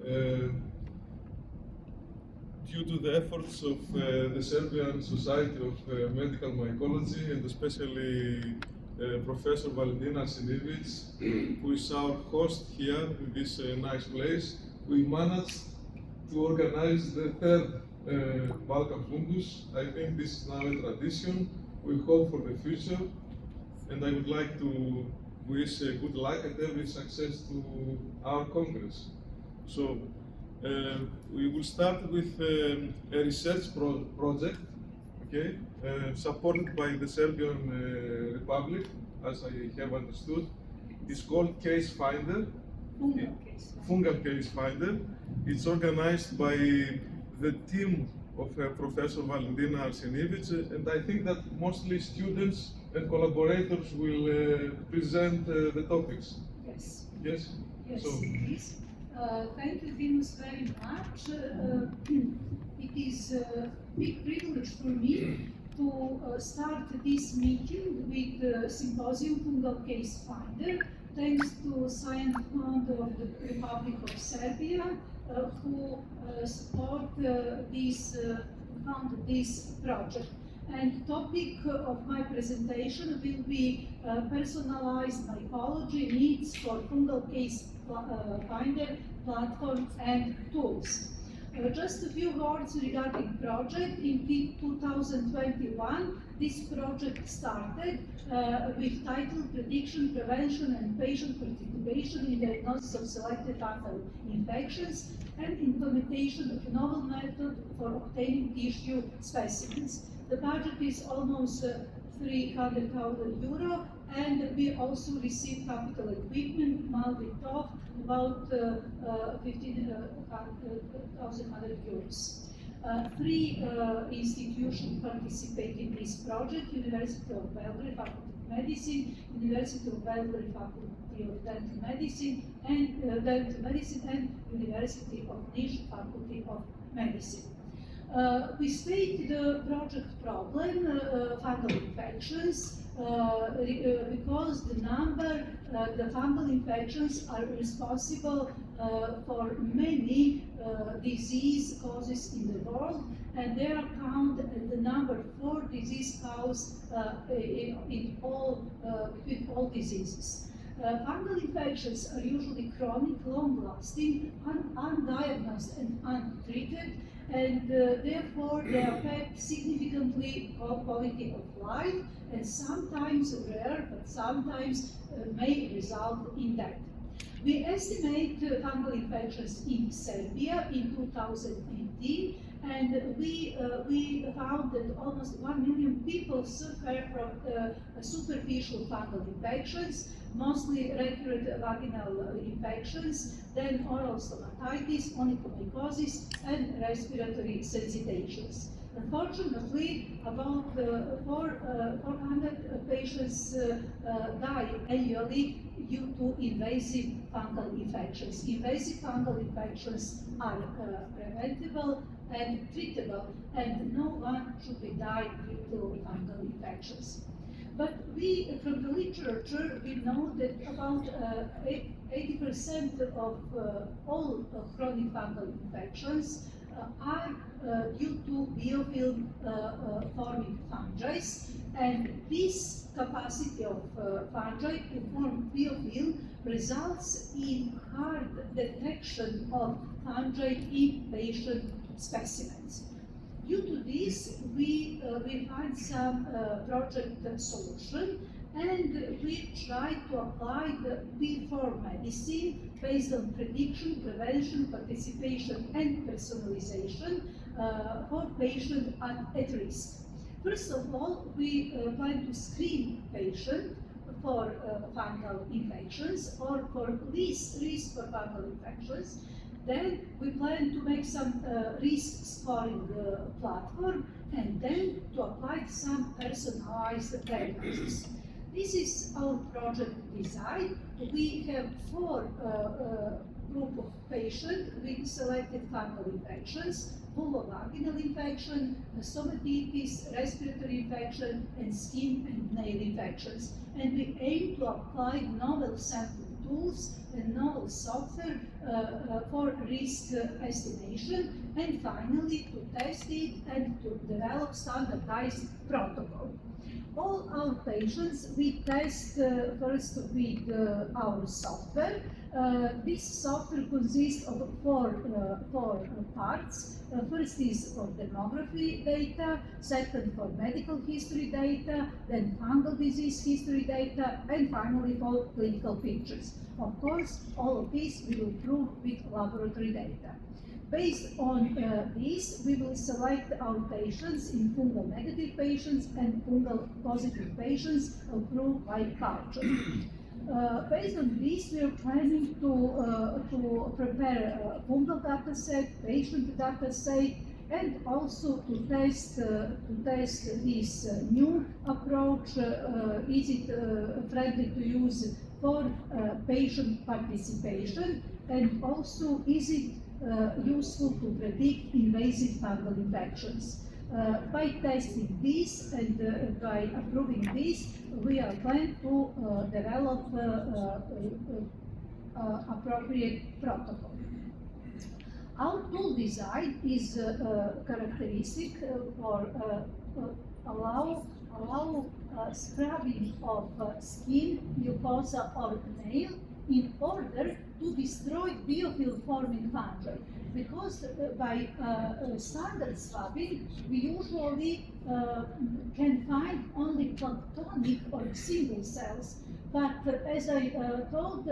Due to the efforts of the Serbian Society of Medical Mycology, and especially Professor Valentina Arsić, who is our host here in this nice place, we managed to organize the third Balkan FUNGUS. I think this is now a tradition. We hope for the future, and I would like to wish good luck and every success to our Congress. So we will start with a research project, okay, supported by the Serbian Republic, as I have understood. It's called Case Finder. Fungal Case Finder. It's organized by the team of Professor Valentina Arsić, and I think that mostly students and collaborators will present the topics. Yes. Yes? Yes, So, please. Thank you, Dimas, very much. It is a big privilege for me to start this meeting with Symposium Fungal Case Finder, thanks to Science Fund of the Republic of Serbia, who support found this project. And topic of my presentation will be personalized mycology needs for Fungal Case Finder platform and tools. Just a few words regarding project. In 2021, this project started with title Prediction, Prevention and Patient Participation in Diagnosis of Selected Fungal Infections and Implementation of a novel method for obtaining tissue specimens. The budget is almost 300,000 euro, and we also received capital equipment, Malvitov, about 15,100 euros. Three institutions participate in this project: University of Belgrade, Faculty of Medicine, University of Belgrade, Faculty of Dental Medicine, and University of Niš, Faculty of Medicine. We state the project problem, fungal infections, because the fungal infections are responsible for many disease causes in the world, and they are counted at the number 4 disease cause between all diseases. Fungal infections are usually chronic, long-lasting, undiagnosed and untreated, and therefore they affect significantly quality of life, and sometimes rare, but sometimes may result in death. We estimate fungal infections in Serbia in 2018, and we found that almost 1 million people suffer from superficial fungal infections, mostly recurrent vaginal infections, then oral stomatitis, onychomycosis, and respiratory sensitations. Unfortunately, about 400 patients die annually due to invasive fungal infections. Invasive fungal infections are preventable and treatable, and no one should be died due to fungal infections. But from the literature, we know that about 80% of all chronic fungal infections are due to biofilm forming fungi, and this capacity of fungi to form biofilm results in hard detection of fungi in patient specimens. Due to this, we find some project solution, and we try to apply the before medicine based on prediction, prevention, participation, and personalization for patients at risk. First of all, we plan to screen patients for fungal infections or for least risk for fungal infections. Then we plan to make some risk scoring platform, and then to apply some personalized diagnosis. This is our project design. We have 4 groups of patients with selected fungal infections: vulvovaginal infection, stomatitis, respiratory infection, and skin and nail infections. And we aim to apply novel sample tools and novel software for risk estimation, and finally to test it and to develop standardized protocol. All our patients we test first with our software. This software consists of four parts. First is for demography data, second for medical history data, then fungal disease history data, and finally for clinical pictures. Of course, all of this we will prove with laboratory data. Based on this, we will select our patients in fungal negative patients and fungal positive patients approved by culture. Based on this, we are planning to prepare a fungal data set, patient data set, and also to test this new approach. Is it friendly to use for patient participation, and also is it useful to predict invasive fungal infections. By testing this and by approving this, we are planning to develop appropriate protocol. Our tool design is characteristic for allow scrubbing of skin, mucosa, or nail in order to destroy biofilm-forming fungi. Because by standard swabbing, we usually can find only planktonic or single cells. But as I told,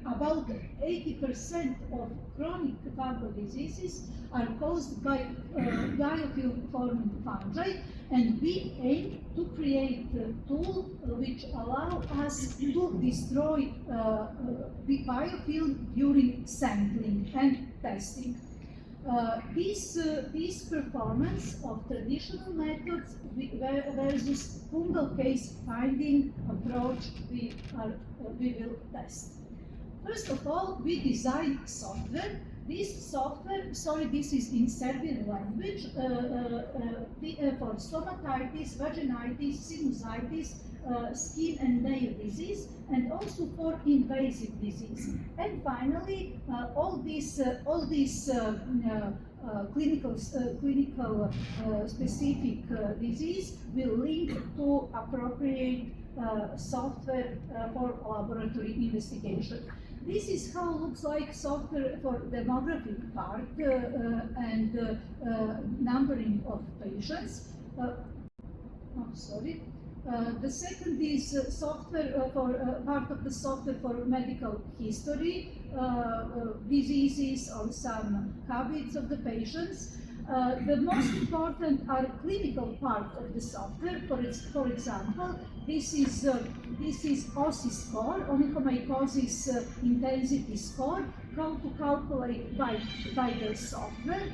about 80% of chronic fungal diseases are caused by biofilm-forming fungi, and we aim to create a tool which allow us to destroy the biofilm during sampling and testing. This performance of traditional methods versus fungal case finding approach we will test. First of all, we design software. This software, this is in Serbian language, for stomatitis, vaginitis, sinusitis, skin and nail disease, and also for invasive disease. And finally, all these clinical specific disease will link to appropriate software for laboratory investigation. This is how it looks like software for demographic part and numbering of patients. The second is software for part of the software for medical history, diseases or some habits of the patients. The most important are clinical part of the software. For example, this is OSI score, onychomycosis intensity score, how to calculate by the software.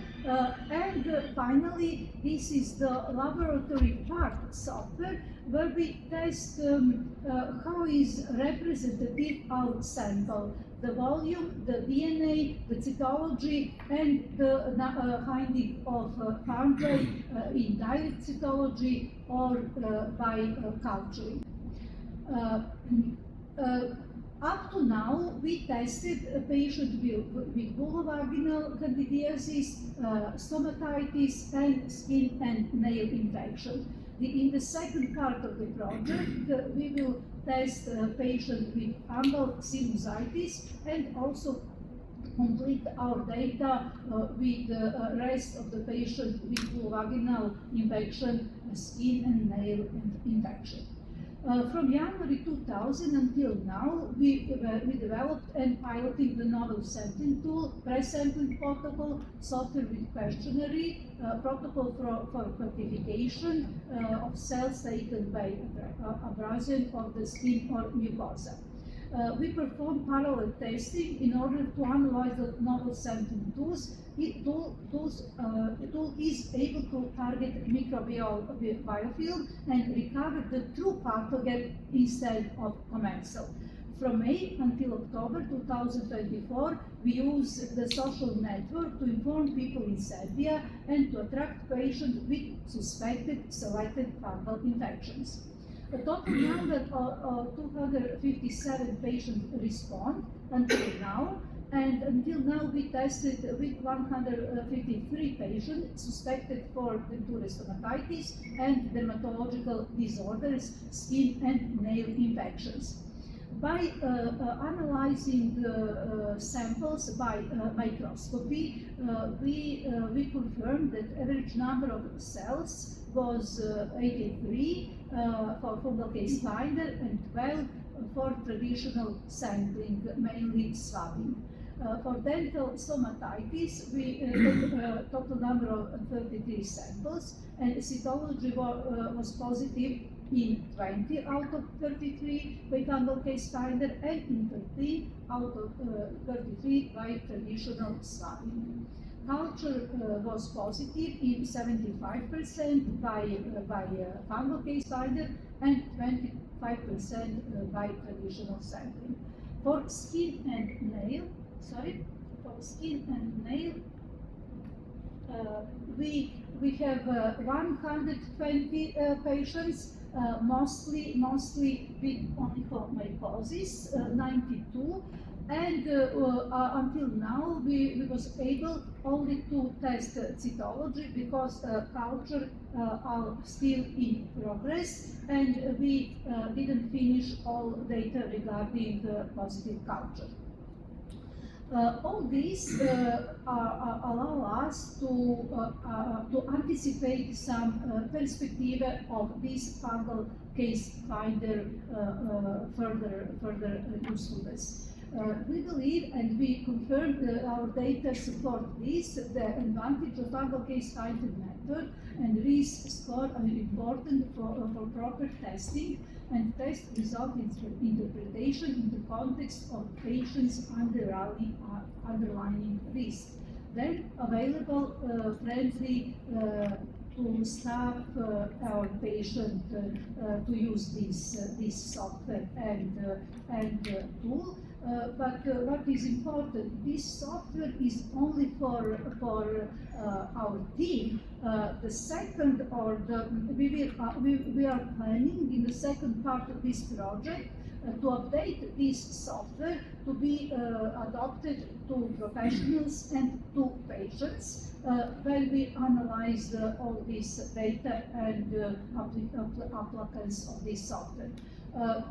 And finally, this is the laboratory part software, where we test how is representative our sample, the volume, the DNA, the cytology, and the finding of fungi in direct cytology or by culturing. Up to now, we tested a patient with vulvovaginal candidiasis, stomatitis, and skin and nail infection. In the second part of the project, we will test a patient with fungal sinusitis and also complete our data with the rest of the patient with vulvovaginal infection, skin and nail infection. From January 2000 until now, we developed and piloted the novel sampling tool, pre-sampling protocol, software with questionnaire, protocol for quantification of cells taken by abrasion of the skin or mucosa. We perform parallel testing in order to analyze the novel sampling tools. The tool is able to target microbial biofilm and recover the true pathogen instead of commensal. From May until October 2024, we use the social network to inform people in Serbia and to attract patients with suspected selected fungal infections. The total number of 257 patients respond until now, and until now we tested with 153 patients suspected for denture stomatitis and dermatological disorders, skin and nail infections. By analyzing the samples by microscopy, we confirmed that average number of cells was 83 for FungalCaseFinder and 12 for traditional sampling, mainly swabbing. For dental stomatitis, we had total number of 33 samples, and cytology was positive in 20 out of 33 by FungalCaseFinder and in 13 out of 33 by traditional swabbing. Culture was positive in 75% by FungalCaseFinder and 25% by traditional sampling. For skin and nail, we have 120 patients, mostly with onychomycosis, 92, and until now we was able only to test cytology because culture are still in progress, and we didn't finish all data regarding positive culture. All these allow us to anticipate some perspective of this fungal case finder further usefulness. We believe, and we confirm our data support this, the advantage of fungal case finder method and risk score are important for proper testing and test result interpretation in the context of patients' underlying risk. Then available friendly to staff our patient to use this software and tool. But what is important, this software is only for our team. The second, or we are planning in the second part of this project to update this software to be adopted to professionals and to patients when we analyze all this data and applicants of this software.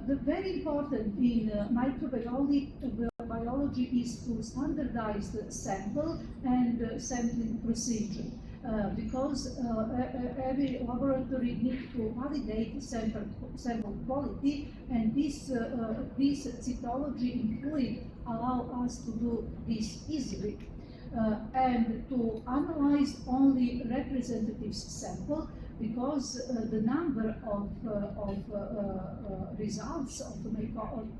The very important in microbiology is to standardize the sample and sampling procedure. Because every laboratory needs to validate sample quality, and this cytology in fluid allow us to do this easily. And to analyze only representative sample, because the number of results of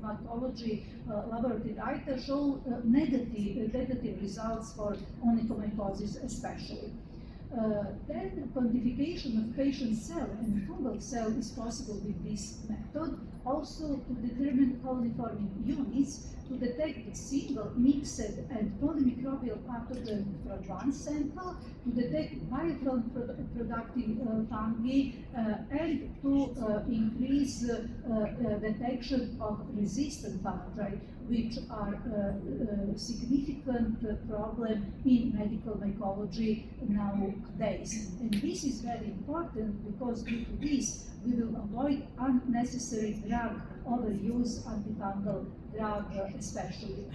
mycology laboratory data show negative results for onychomycosis especially. Then quantification of patient cell and fungal cell is possible with this method, also to determine colony-forming units, to detect single, mixed, and polymicrobial pathogen from one sample, to detect biofilm productive fungi, and to increase detection of resistant fungi, which are a significant problem in medical mycology nowadays. And this is very important because due to this, we will avoid unnecessary drug overuse, antifungal drug especially.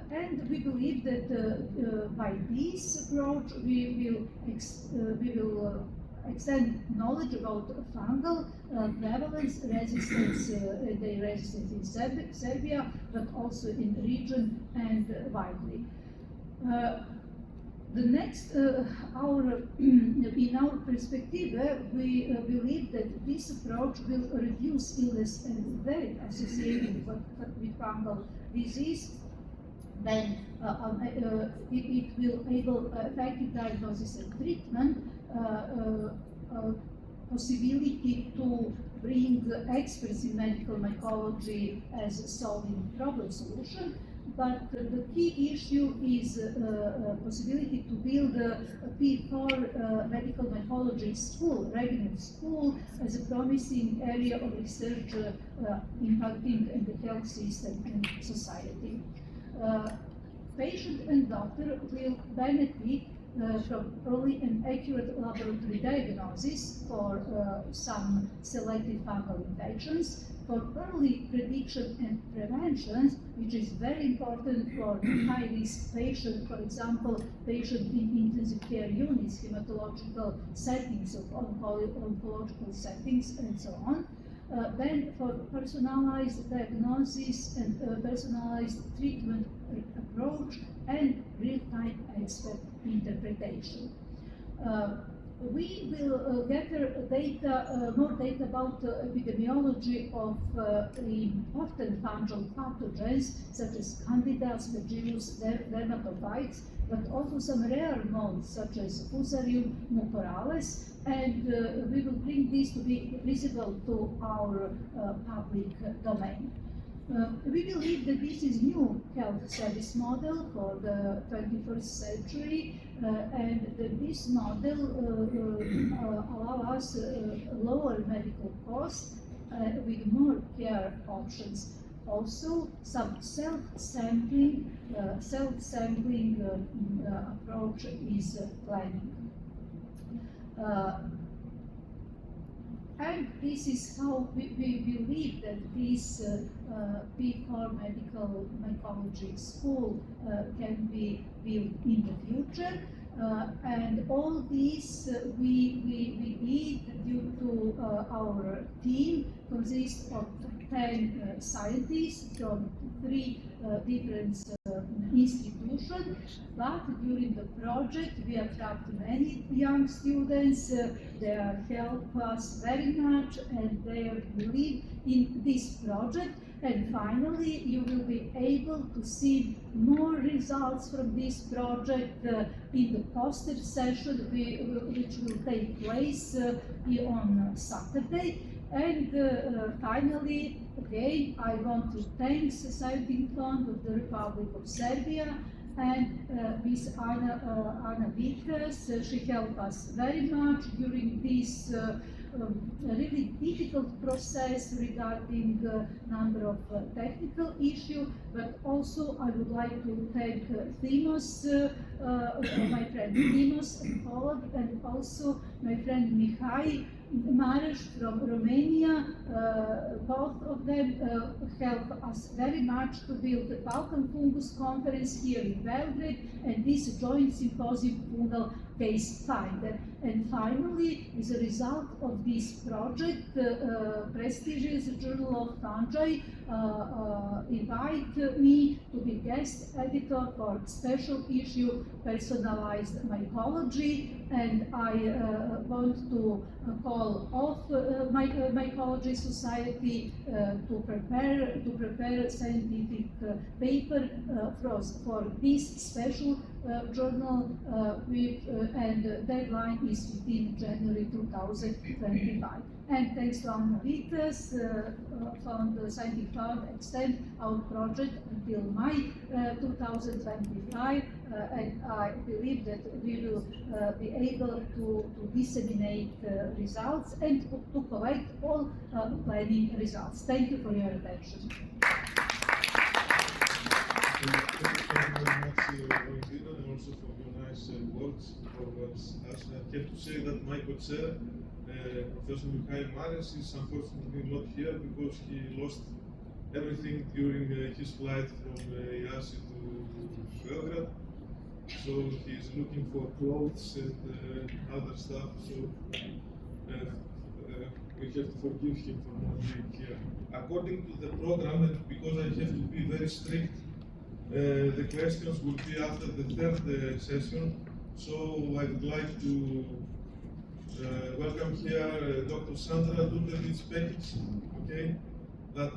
And we believe that by this approach, we will extend knowledge about fungal prevalence, resistance, their resistance in Serbia, but also in the region and widely. The next, in our perspective, we believe that this approach will reduce illness and very associated with fungal disease. Then it will enable effective diagnosis and treatment, possibility to bring experts in medical mycology as solving problem solution, but the key issue is possibility to build a P4 medical mycology school, regional school, as a promising area of research impacting in the health system and society. Patient and doctor will benefit from early and accurate laboratory diagnosis for some selected fungal infections, for early prediction and prevention, which is very important for high-risk patients, for example, patients in intensive care units, hematological settings, of oncological settings, and so on. Then for personalized diagnosis and personalized treatment approach and real-time expert interpretation. We will gather data, more data about epidemiology of important fungal pathogens such as Candida, Aspergillus, dermatophytes, but also some rare modes such as Fusarium, mucorales, and we will bring this to be visible to our public domain. We believe that this is new health service model for the 21st century, and that this model allow us lower medical costs with more care options. Also, some self-sampling approach is planning. And this is how we believe that this P4 medical mycology school can be built in the future. And all this we did due to our team consists of 10 scientists from 3 different institutions, but during the project we attract many young students. They help us very much and they believe in this project. And finally, you will be able to see more results from this project in the poster session, which will take place on Saturday. And finally, again, I want to thank Symposium Fund of the Republic of Serbia and Ms. Ana Vitez. She helped us very much during this really difficult process regarding number of technical issues, but also I would like to thank Thimos, my friend Thimos, and also my friend Mihai Mareș from Romania. Both of them help us very much to build the Balkan Fungus conference here in Belgrade and this joint Symposium Fungal Case Finder. And finally, as a result of this project, the prestigious Journal of Fungi invite me to be guest editor for special issue Personalized Mycology, and I want to call off Mycology Society to prepare scientific paper for this special journal, and deadline is 15 January 2025. And thanks to Ana Vitez from the Scientific Fund extend our project until May 2025, and I believe that we will be able to disseminate results and to collect all planning results. Thank you for your attention. Thank you very much, Valentina, and also for your nice words towards us. I have to say that my co-chair, Professor Mihai Mareș, is unfortunately not here because he lost everything during his flight from Iași to Belgrade. So he is looking for clothes and other stuff. So we have to forgive him for not being here. According to the program, and because I have to be very strict, the questions will be after the third session. So I would like to welcome here Dr. Sandra Dutervich-Pekic, okay, that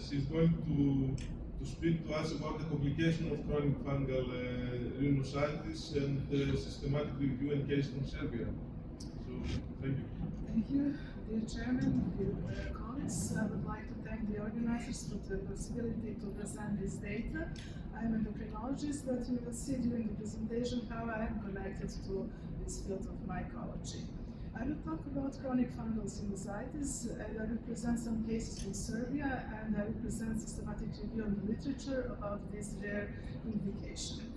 she's going to speak to us about the complication of chronic fungal rhinosinusitis and systematic review and case from Serbia. So, thank you. Thank you, dear Chairman, dear colleagues. I would like to thank the organizers for the possibility to present this data. I'm an endocrinologist, but you will see during the presentation how I am connected to this field of mycology. I will talk about chronic fungal sinusitis, and I will present some cases from Serbia, and I will present systematic review on the literature about this rare indication.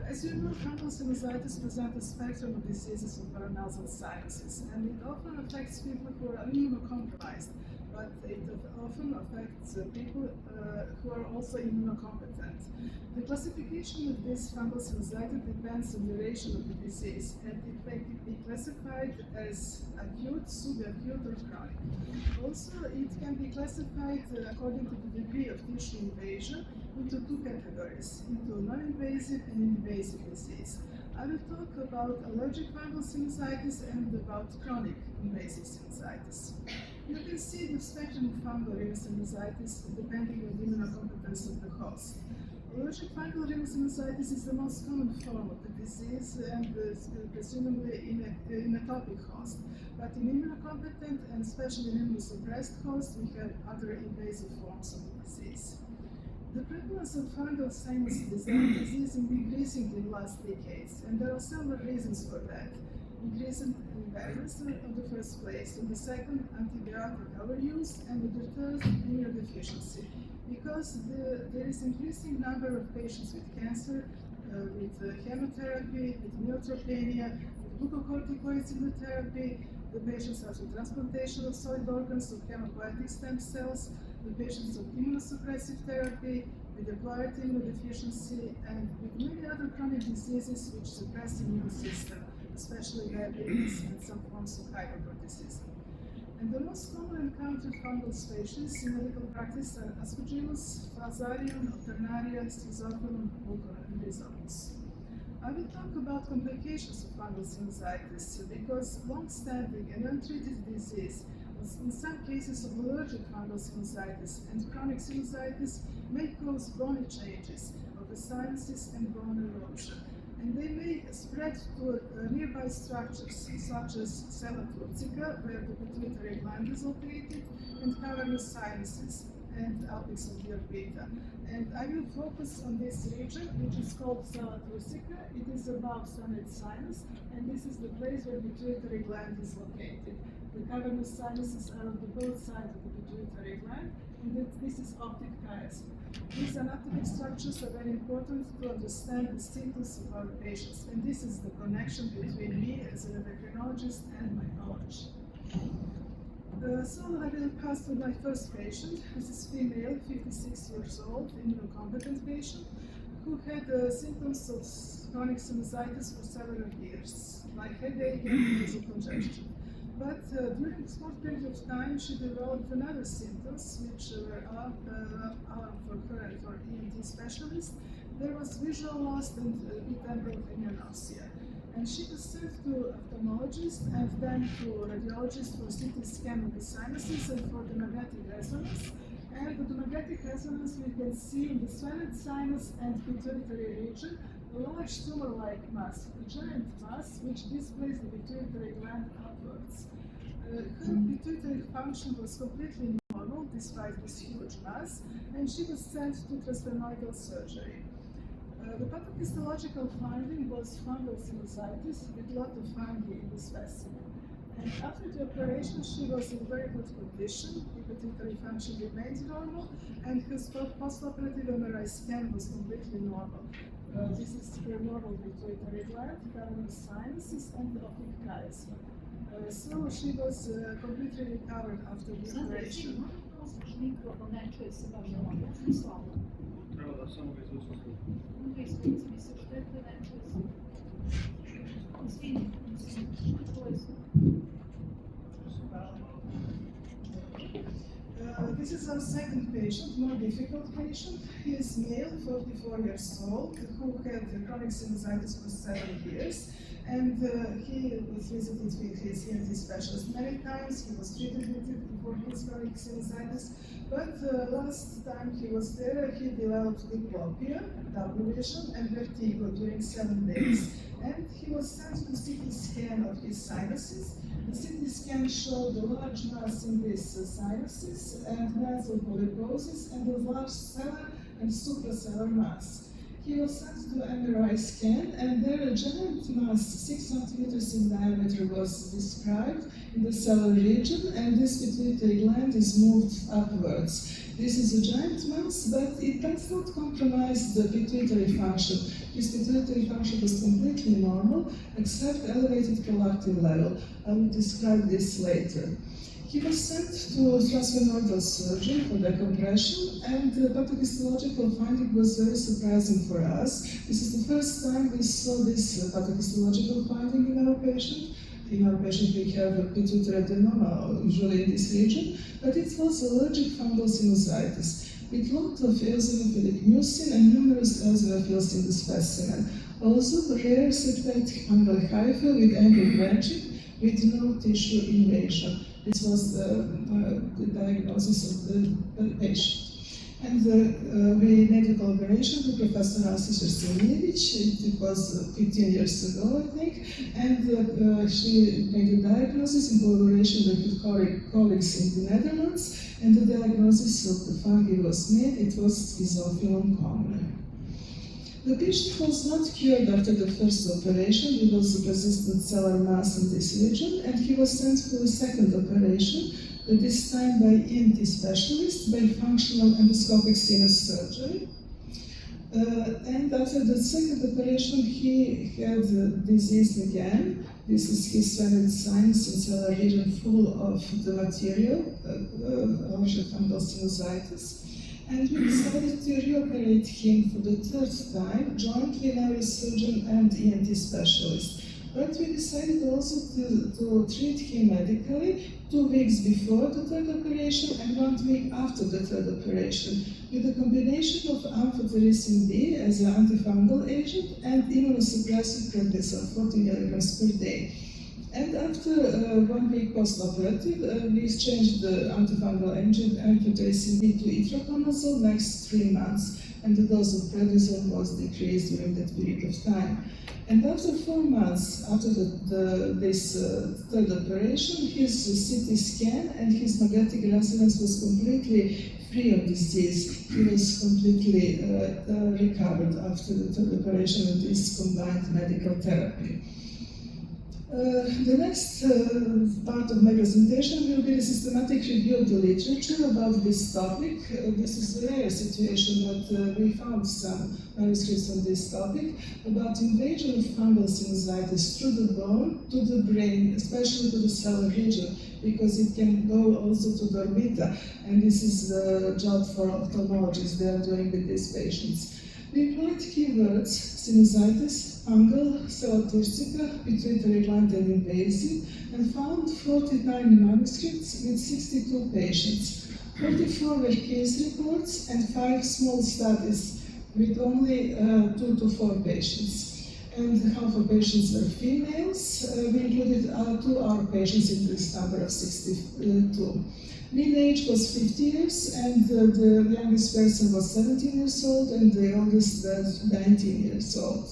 As you know, fungal sinusitis presents a spectrum of diseases of paranasal sinuses, and it often affects people who are immunocompromised, but it often affects people who are also immunocompetent. The classification of this fungal sinusitis depends on the duration of the disease, and it may be classified as acute, subacute, or chronic. Also, it can be classified according to the degree of tissue invasion into two categories, into non-invasive and invasive disease. I will talk about allergic fungal sinusitis and about chronic invasive sinusitis. You can see the spectrum of fungal rhinosinusitis depending on the immunocompetence of the host. Allergic fungal rhinosinusitis is the most common form of the disease and is presumably in a topic host. But in immunocompetent and especially in immunosuppressed hosts, we have other invasive forms of the disease. The prevalence of fungal sinus disease is increasing in the last decades, and there are several reasons for that. Increasing awareness in the first place, and the second, antibiotic overuse, and the third, immunodeficiency. Because there is increasing number of patients with cancer, with chemotherapy, with neutropenia, with glucocorticoids in the therapy, the patients after transplantation of solid organs of hematopoietic stem cells, the patients of immunosuppressive therapy, with acquired immunodeficiency, and with many other chronic diseases which suppress the immune system, especially diabetes and some forms of hypercorticism. And the most common encountered fungal species in medical practice are Aspergillus, Fusarium, Alternaria, Schizophilum, Buccal, and Rhizopus. I will talk about complications of fungal sinusitis because long-standing and untreated disease, in some cases of allergic fungal sinusitis and chronic sinusitis, may cause bony changes of the sinuses and bone erosion. And they may spread to nearby structures, such as cella turcica, where the pituitary gland is located, and cavernous sinuses, and apex of the orbita. And I will focus on this region, which is called cella turcica. It is above sonate sinus, and this is the place where the pituitary gland is located. The cavernous sinuses are on both sides of the pituitary gland, and this is optic chiasm. These anatomic structures are very important to understand the symptoms of our patients, and this is the connection between me as an endocrinologist and my knowledge. So I will pass to my first patient. This is female, 56 years old, immunocompetent patient, who had symptoms of chronic sinusitis for several years, like headache and nasal congestion. But during a short period of time, she developed another symptoms, which were alarm for her and for ENT specialists. There was visual loss and temporal nausea. And she was sent to ophthalmologist and then to radiologist for CT scan of the sinuses and for the magnetic resonance. And with the magnetic resonance, we can see in the sphenic sinus and pituitary region a large tumor-like mass, a giant mass, which displays the pituitary gland upwards. Her pituitary function was completely normal despite this huge mass, and she was sent to transsphenoidal surgery. The pathophysiological finding was fungal sinusitis with a lot of fungi in the specimen. And after the operation, she was in very good condition. The pituitary function remained normal, and her postoperative MRI scan was completely normal. This is her normal pituitary gland, cavernous sinuses, and optic chiasm. So she was completely recovered after the operation. This is our second patient, more difficult patient. He is male, 44 years old, who had chronic sinusitis for 7 years. And he was visited with his ENT specialist many times. He was treated with it for his chronic sinusitis. But last time he was there, he developed diplopia, double vision, and vertigo during 7 days. And he was sent to CT scan of his sinuses. The CT scan showed a large mass in these sinuses and nasal polyposis and a large cellar and supracellular mass. He was sent to MRI scan, and there a giant mass, 6 centimeters in diameter, was described in the cellar region, and this pituitary gland is moved upwards. This is a giant mass, but it does not compromise the pituitary function. His pituitary function was completely normal, except elevated prolactin level. I will describe this later. He was sent to transsphenoidal surgery for decompression, and the pathophysiological finding was very surprising for us. This is the first time we saw this pathophysiological finding in our patient. In our patient, we have a pituitary adenoma, usually in this region, but it was allergic fungal sinusitis with lot of eosinophilic mucin and numerous eosinophils in the specimen. Also, rare septate fungal hyphae with angle branching with no tissue invasion. This was the diagnosis of the patient. And we made a collaboration with Professor Arsić Arsenijević. It was 15 years ago, I think, and she made a diagnosis in collaboration with colleagues in the Netherlands, and the diagnosis of the fungi was made. It was Schizophyllum comune. The patient was not cured after the first operation. There was a persistent cellar mass in this region, and he was sent for a second operation, this time by ENT specialist, by functional endoscopic sinus surgery. And after the second operation, he had disease again. This is his sphenoid sinus and cellar region full of the material, allergic fungal sinusitis. And we decided to reoperate him for the third time, jointly neurosurgeon and ENT specialist. But we decided also to treat him medically 2 weeks before the third operation and 1 week after the third operation, with a combination of amphotericin B as an antifungal agent and immunosuppressive prednisone, 40 milligrams per day. And after 1 week post-operative, we exchanged the antifungal agent amphotericin B to itraconazole next 3 months, and the dose of prednisone was decreased during that period of time. And after 4 months after this third operation, his CT scan and his magnetic resonance was completely free of disease. He was completely recovered after the third operation with this combined medical therapy. The next part of my presentation will be a systematic review of the literature about this topic. This is a rare situation, but we found some manuscripts on this topic about invasion of fungal sinusitis through the bone to the brain, especially to the cellar region, because it can go also to the orbita, and this is the job for ophthalmologists they are doing with these patients. We employed keywords: sinusitis, fungal, celoturica, pituitary gland and invasive, and found 49 manuscripts with 62 patients. 44 were case reports and 5 small studies with only 2 to 4 patients. And half of patients were females. We included 2 our patients in this number of 62. Mean age was 50 years, and the youngest person was 17 years old, and the oldest was 19 years old.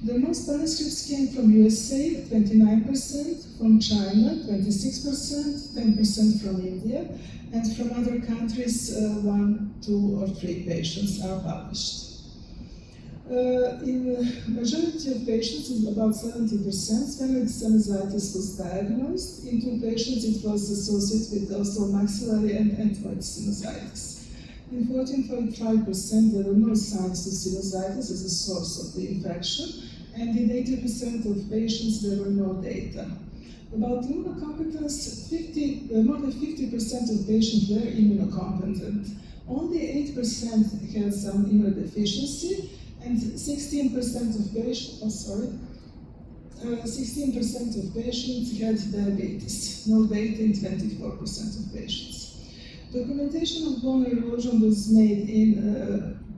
The most manuscripts came from USA, 29%, from China, 26%, 10% from India, and from other countries, 1, 2, or 3 patients are published. In the majority of patients, about 70%, sphenoid sinusitis was diagnosed. In 2 patients, it was associated with also maxillary and ethmoid sinusitis. In 14.5%, there were no signs of sinusitis as a source of the infection, and in 80% of patients, there were no data. About immunocompetence, more than 50% of patients were immunocompetent. Only 8% had some immunodeficiency, and 16% of patients, 16% of patients had diabetes. No data in 24% of patients. Documentation of bone erosion was made in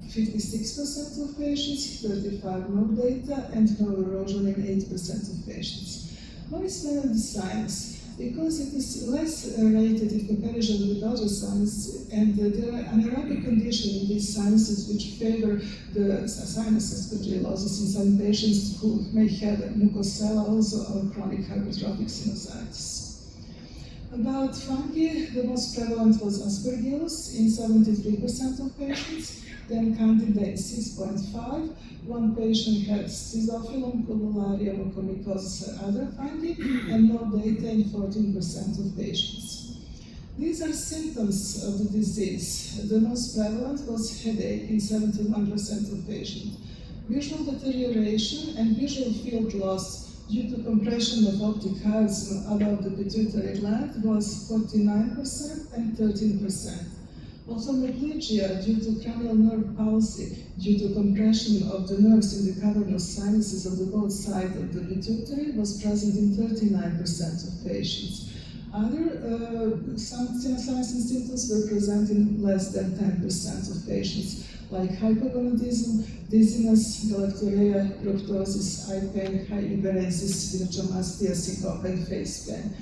56% of patients, 35 no data, and no erosion in 8% of patients. Why is sphenoid sinus? Because it is less rated in comparison with other sinuses, and there are anaerobic conditions in these sinuses which favor the sinus aspergillosis in some patients who may have mucosal also or chronic hypertrophic sinusitis. About fungi, the most prevalent was Aspergillus in 73% of patients, then Candida in 6.5%. One patient had Schizophilum, Cumularium, or Comicoses, or other fungi, and no data in 14% of patients. These are symptoms of the disease. The most prevalent was headache in 71% of patients. Visual deterioration and visual field loss due to compression of optic chiasm above the pituitary gland was 49% and 13%. Ophthalmoplegia due to cranial nerve palsy due to compression of the nerves in the cavernous sinuses of the both sides of the pituitary was present in 39% of patients. Other some symptoms were present in less than 10% of patients, like hypogonadism, dizziness, galactorrhea, proptosis, eye pain, hyperemesis, gynecomastia, syncope, and face pain.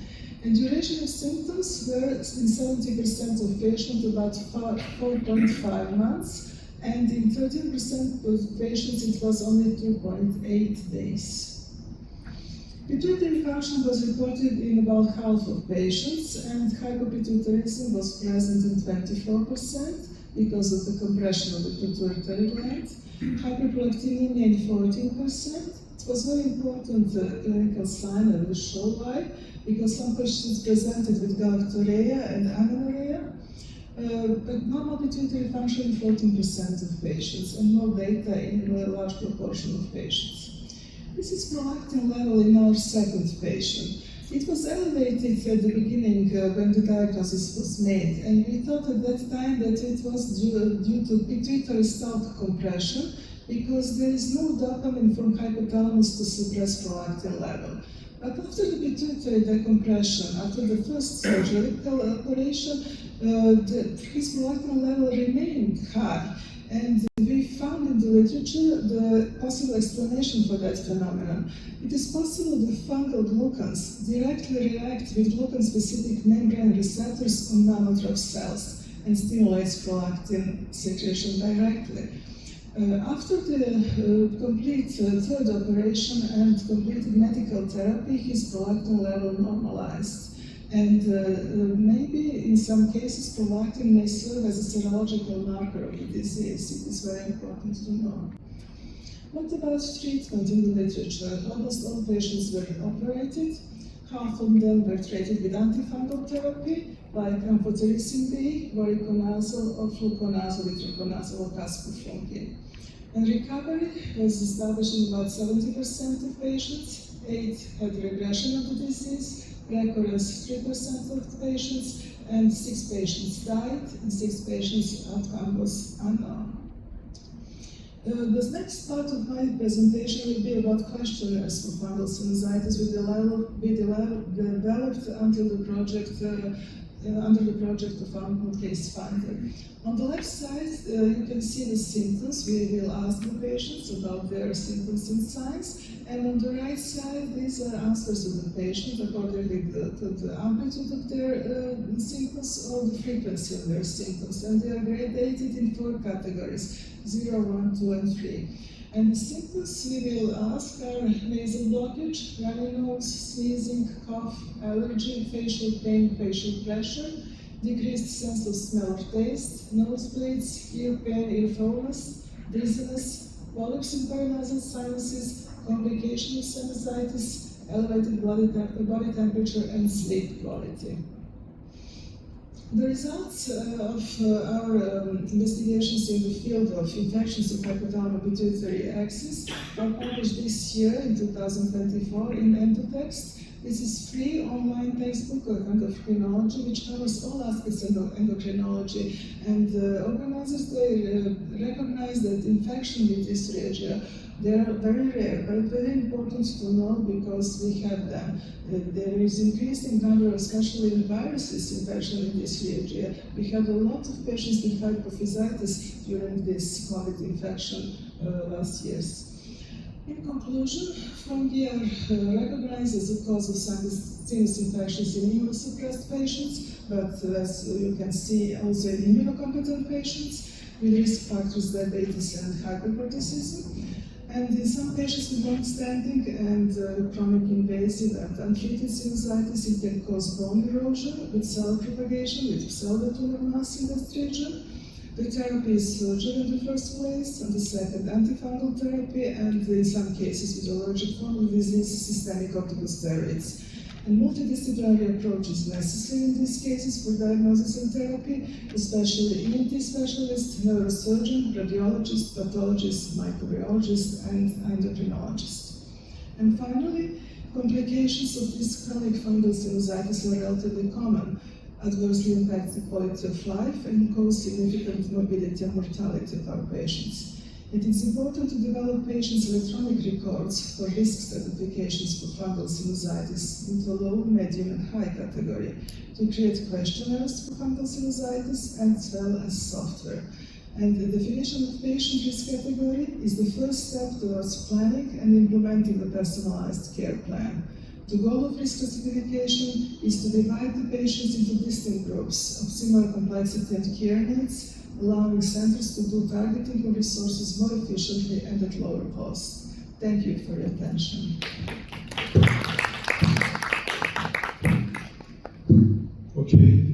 And duration of symptoms were in 70% of patients about 4.5 months, and in 13% of patients it was only 2.8 days. Pituitary function was reported in about half of patients, and hypopituitarism was present in 24% because of the compression of the pituitary gland, hyperprolactinemia in 14%. It was very important clinical sign, I will show why, because some patients presented with galactorrhea and amenorrhea, but normal pituitary function in 14% of patients, and no data in a large proportion of patients. This is prolactin level in our second patient. It was elevated at the beginning when the diagnosis was made, and we thought at that time that it was due to pituitary stalk compression, because there is no dopamine from hypothalamus to suppress prolactin level. But after the pituitary decompression, after the first surgical operation, his prolactin level remained high. And we found in the literature the possible explanation for that phenomenon. It is possible that fungal glucans directly react with glucan-specific membrane receptors on mammotrough cells and stimulates prolactin secretion directly. After the complete third operation and completed medical therapy, his prolactin level normalized. And maybe in some cases prolactin may serve as a serological marker of the disease. It is very important to know. What about treatment in the literature? Almost all patients were operated. Half of them were treated with antifungal therapy, like amphotericin B, voriconazole, or fluconazole, itraconazole, or caspofungin. And recovery was established in about 70% of patients. 8 had regression of the disease, recurrence 3% of the patients, and 6 patients died, and 6 patients' outcome was unknown. The next part of my presentation will be about questionnaires for fungal sinusitis we developed until the project under the project of Fungal Case Finder. On the left side, you can see the symptoms. We will ask the patients about their symptoms and signs. And on the right side, these are answers of the patient according to the amplitude of their symptoms or the frequency of their symptoms. And they are gradated in 4 categories, 0, 1, 2, and 3. And the symptoms we will ask are nasal blockage, runny nose, sneezing, cough, allergy, facial pain, facial pressure, decreased sense of smell or taste, nosebleeds, ear pain, ear fullness, dizziness, polyps in paranasal sinuses, complication of sinusitis, elevated body temperature, and sleep quality. The results of our investigations in the field of infections of hypothalamo-pituitary axis were published this year in 2024 in Endotext. This is free online textbook of endocrinology which covers all aspects of endocrinology, and organizers they recognize that infection with this regia, they are very rare, but very important to know because we have them. There is increasing number, especially in viruses infection in this regia. We had a lot of patients with hypophysitis during this COVID infection last years. In conclusion, fungi are recognized as a cause of sinus infections in immunosuppressed patients, but as you can see, also in immunocompetent patients with risk factors diabetes and hypercorticism. And in some patients with long-standing and chronic invasive and untreated sinusitis, it can cause bone erosion with cell propagation, with pseudotumor mass in that region. The therapy is surgery in the first place, and the second antifungal therapy, and in some cases with allergic fungal disease, systemic corticosteroids. And multidisciplinary approach is necessary in these cases for diagnosis and therapy, especially ENT specialists, neurosurgeon, radiologist, pathologist, microbiologist, and endocrinologist. And finally, complications of this chronic fungal sinusitis are relatively common, adversely impact the quality of life, and cause significant morbidity and mortality of our patients. It is important to develop patients' electronic records for risk stratifications for fungal sinusitis into low, medium, and high category, to create questionnaires for fungal sinusitis as well as software. And the definition of patient risk category is the first step towards planning and implementing a personalized care plan. The goal of risk classification is to divide the patients into distinct groups of similar complexity and care needs, allowing centers to do targeting of resources more efficiently and at lower cost. Thank you for your attention. Okay,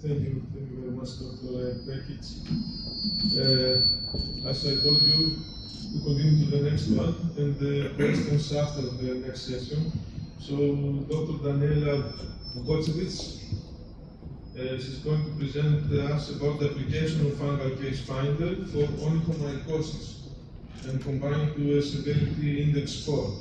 thank you very much, Dr. Pekic. As I told you, we continue to the next one, and the questions after the next session. So, Dr. Daniela Vukocevic, she's going to present us about the application of Fungal Case Finder for onychomycosis and combined to a severity index score.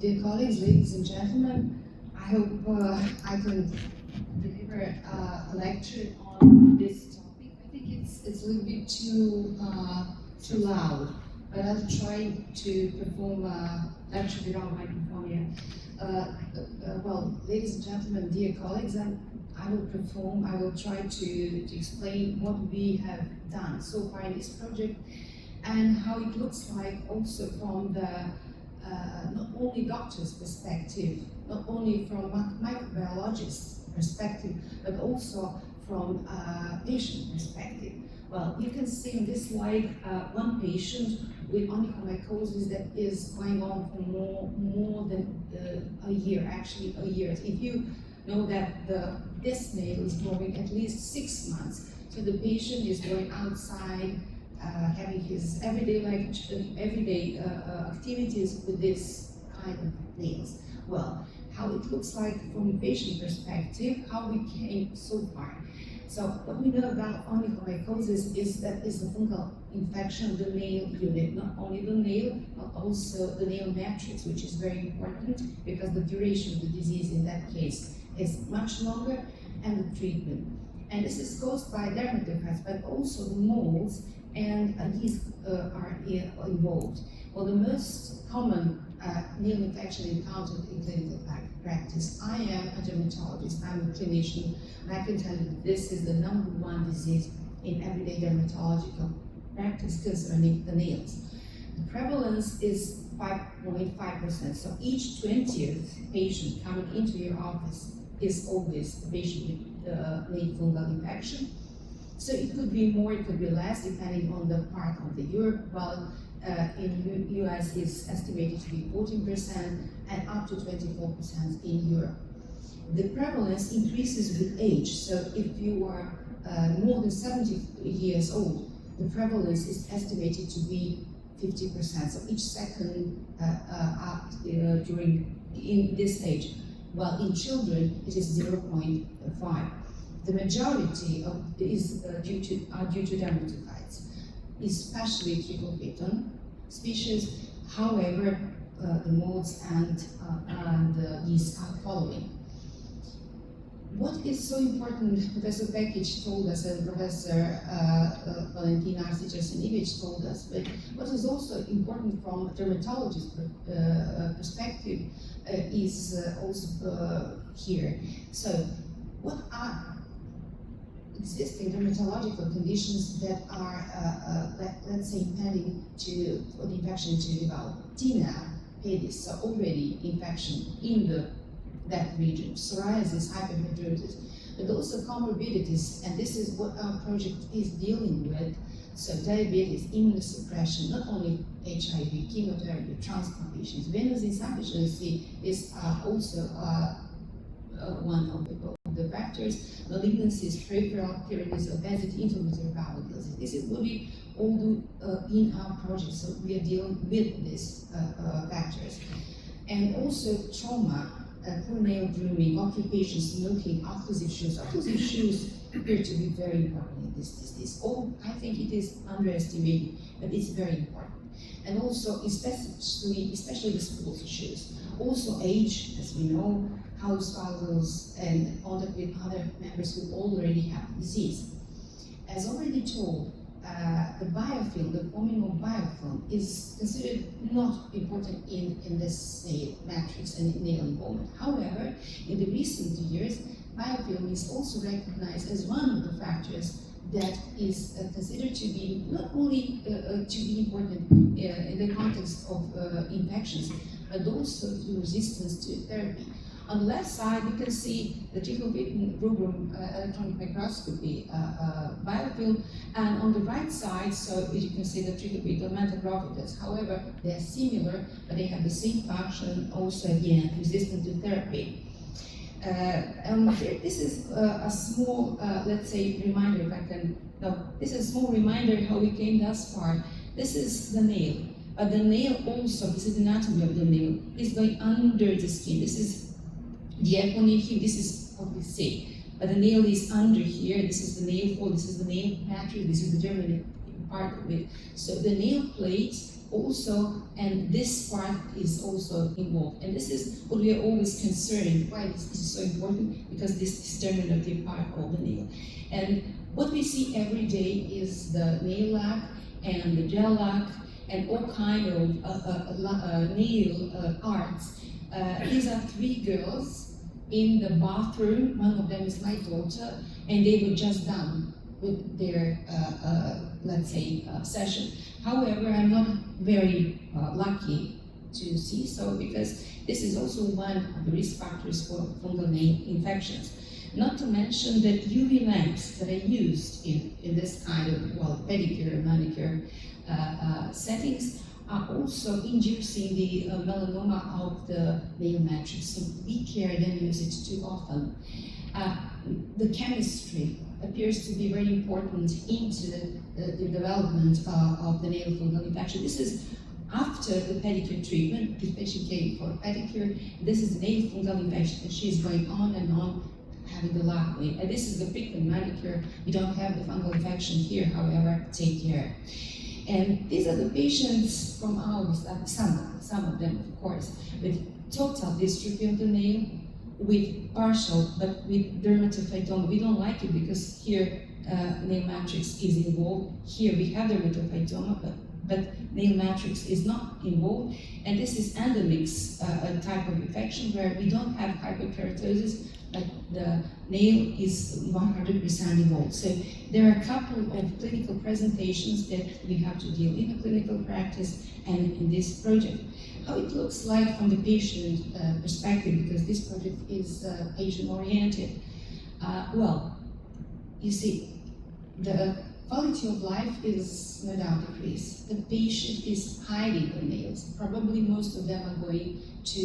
Dear colleagues, ladies and gentlemen, I hope I can deliver a lecture on this topic. I think it's a little bit too loud, but I'll try to perform a lecture without microphone here. Well, ladies and gentlemen, dear colleagues, I will try to explain what we have done so far in this project and how it looks like also from the not only doctor's perspective, not only from microbiologist's perspective, but also from patient perspective. Well, you can see in this slide one patient with onychomycosis that is going on for more than a year, actually a year. If you know that this nail is growing at least 6 months, so the patient is going outside, having his everyday activities with this kind of nails. Well, how it looks like from a patient perspective, how we came so far. So what we know about onychomycosis is that it's a fungal infection of the nail unit, not only the nail, but also the nail matrix, which is very important because the duration of the disease in that case is much longer, and the treatment. And this is caused by dermatocytes, but also the molds and yeast are involved. Well, the most common nail infection encountered in clinical practice. I am a dermatologist, I'm a clinician, and I can tell you that this is the #1 disease in everyday dermatological practice concerning the nails. The prevalence is 5.5%, so each 20th patient coming into your office is always a patient with nail fungal infection. So it could be more, it could be less, depending on the part of the Europe. Well, in US is estimated to be 14% and up to 24% in Europe. The prevalence increases with age, so if you are more than 70 years old, the prevalence is estimated to be 50%, so each second in this age, while in children it is 0.5. The majority of these are due to dermatophytes, especially trichophyton species. However, the modes and yeast are following. What is so important, Professor Pekic told us and Professor Valentina Arsić Arsenijević told us, but what is also important from a dermatologist perspective is also here. So, what are existing dermatological conditions that are, let's say, impending for the infection to develop? TNAP, pedis, so already infection in that region, psoriasis, hyperhidrosis, but also comorbidities, and this is what our project is dealing with. So diabetes, immunosuppression, not only HIV, chemotherapy, transplantations, venous insufficiency is also one of the factors, malignancies, peripheral activities, obesity, inflammatory bowel disease. This is what we all do in our project, so we are dealing with these factors. And also trauma, poor nail grooming, occupation, smoking, occlusive shoes. Occlusive shoes appear to be very important in this disease. I think it is underestimated, but it's very important. And also, especially the sports shoes. Also age, as we know, households and contact with other members who already have the disease. As already told, the biofilm, the forming of biofilm, is considered not important in this nail matrix and nail involvement. However, in the recent years, biofilm is also recognized as one of the factors that is considered to be not only to be important in the context of infections, but also to resistance to therapy. On the left side, we can see the trichophyton rubrum electron microscopy biofilm, and on the right side, so you can see the trichophyton metaprophytes. However, they are similar, but they have the same function, also again resistant to therapy. This is a small, let's say, reminder. If I can, no, this is a small reminder how we came thus far. This is the nail, but the nail also, this is the anatomy of the nail, is going under the skin. This is the econyl here, this is what we see. But the nail is under here, this is the nail fold, this is the nail matrix, this is the germinating part of it. So the nail plate also, and this part is also involved. And this is what we are always concerned. Why this is so important? Because this is germinative part of the nail. And what we see every day is the nail lac and the gel lac and all kind of nail arts. These are three girls in the bathroom. One of them is my daughter, and they were just done with their, let's say, session. However, I'm not very lucky to see so, because this is also one of the risk factors for fungal nail infections. Not to mention that UV lamps that are used in this kind of, well, pedicure, manicure settings are also inducing the melanoma of the nail matrix. So be careful, don't use it too often. The chemistry appears to be very important into the development of the nail fungal infection. This is after the pedicure treatment. This patient came for pedicure. This is the nail fungal infection, and she's going on and on having the lac. And this is the frequent manicure. We don't have the fungal infection here, however, take care. And these are the patients from ours, some of them, of course, with total dystrophy of the nail, with partial, but with dermatophytoma. We don't like it because here nail matrix is involved. Here we have dermatophytoma, but nail matrix is not involved. And this is endemic type of infection where we don't have hyperkeratosis, but the nail is 100% involved. So there are a couple of clinical presentations that we have to deal in the clinical practice and in this project. How it looks like from the patient perspective, because this project is patient-oriented. Well, you see, the quality of life is no doubt decreased. The patient is hiding the nails. Probably most of them are going to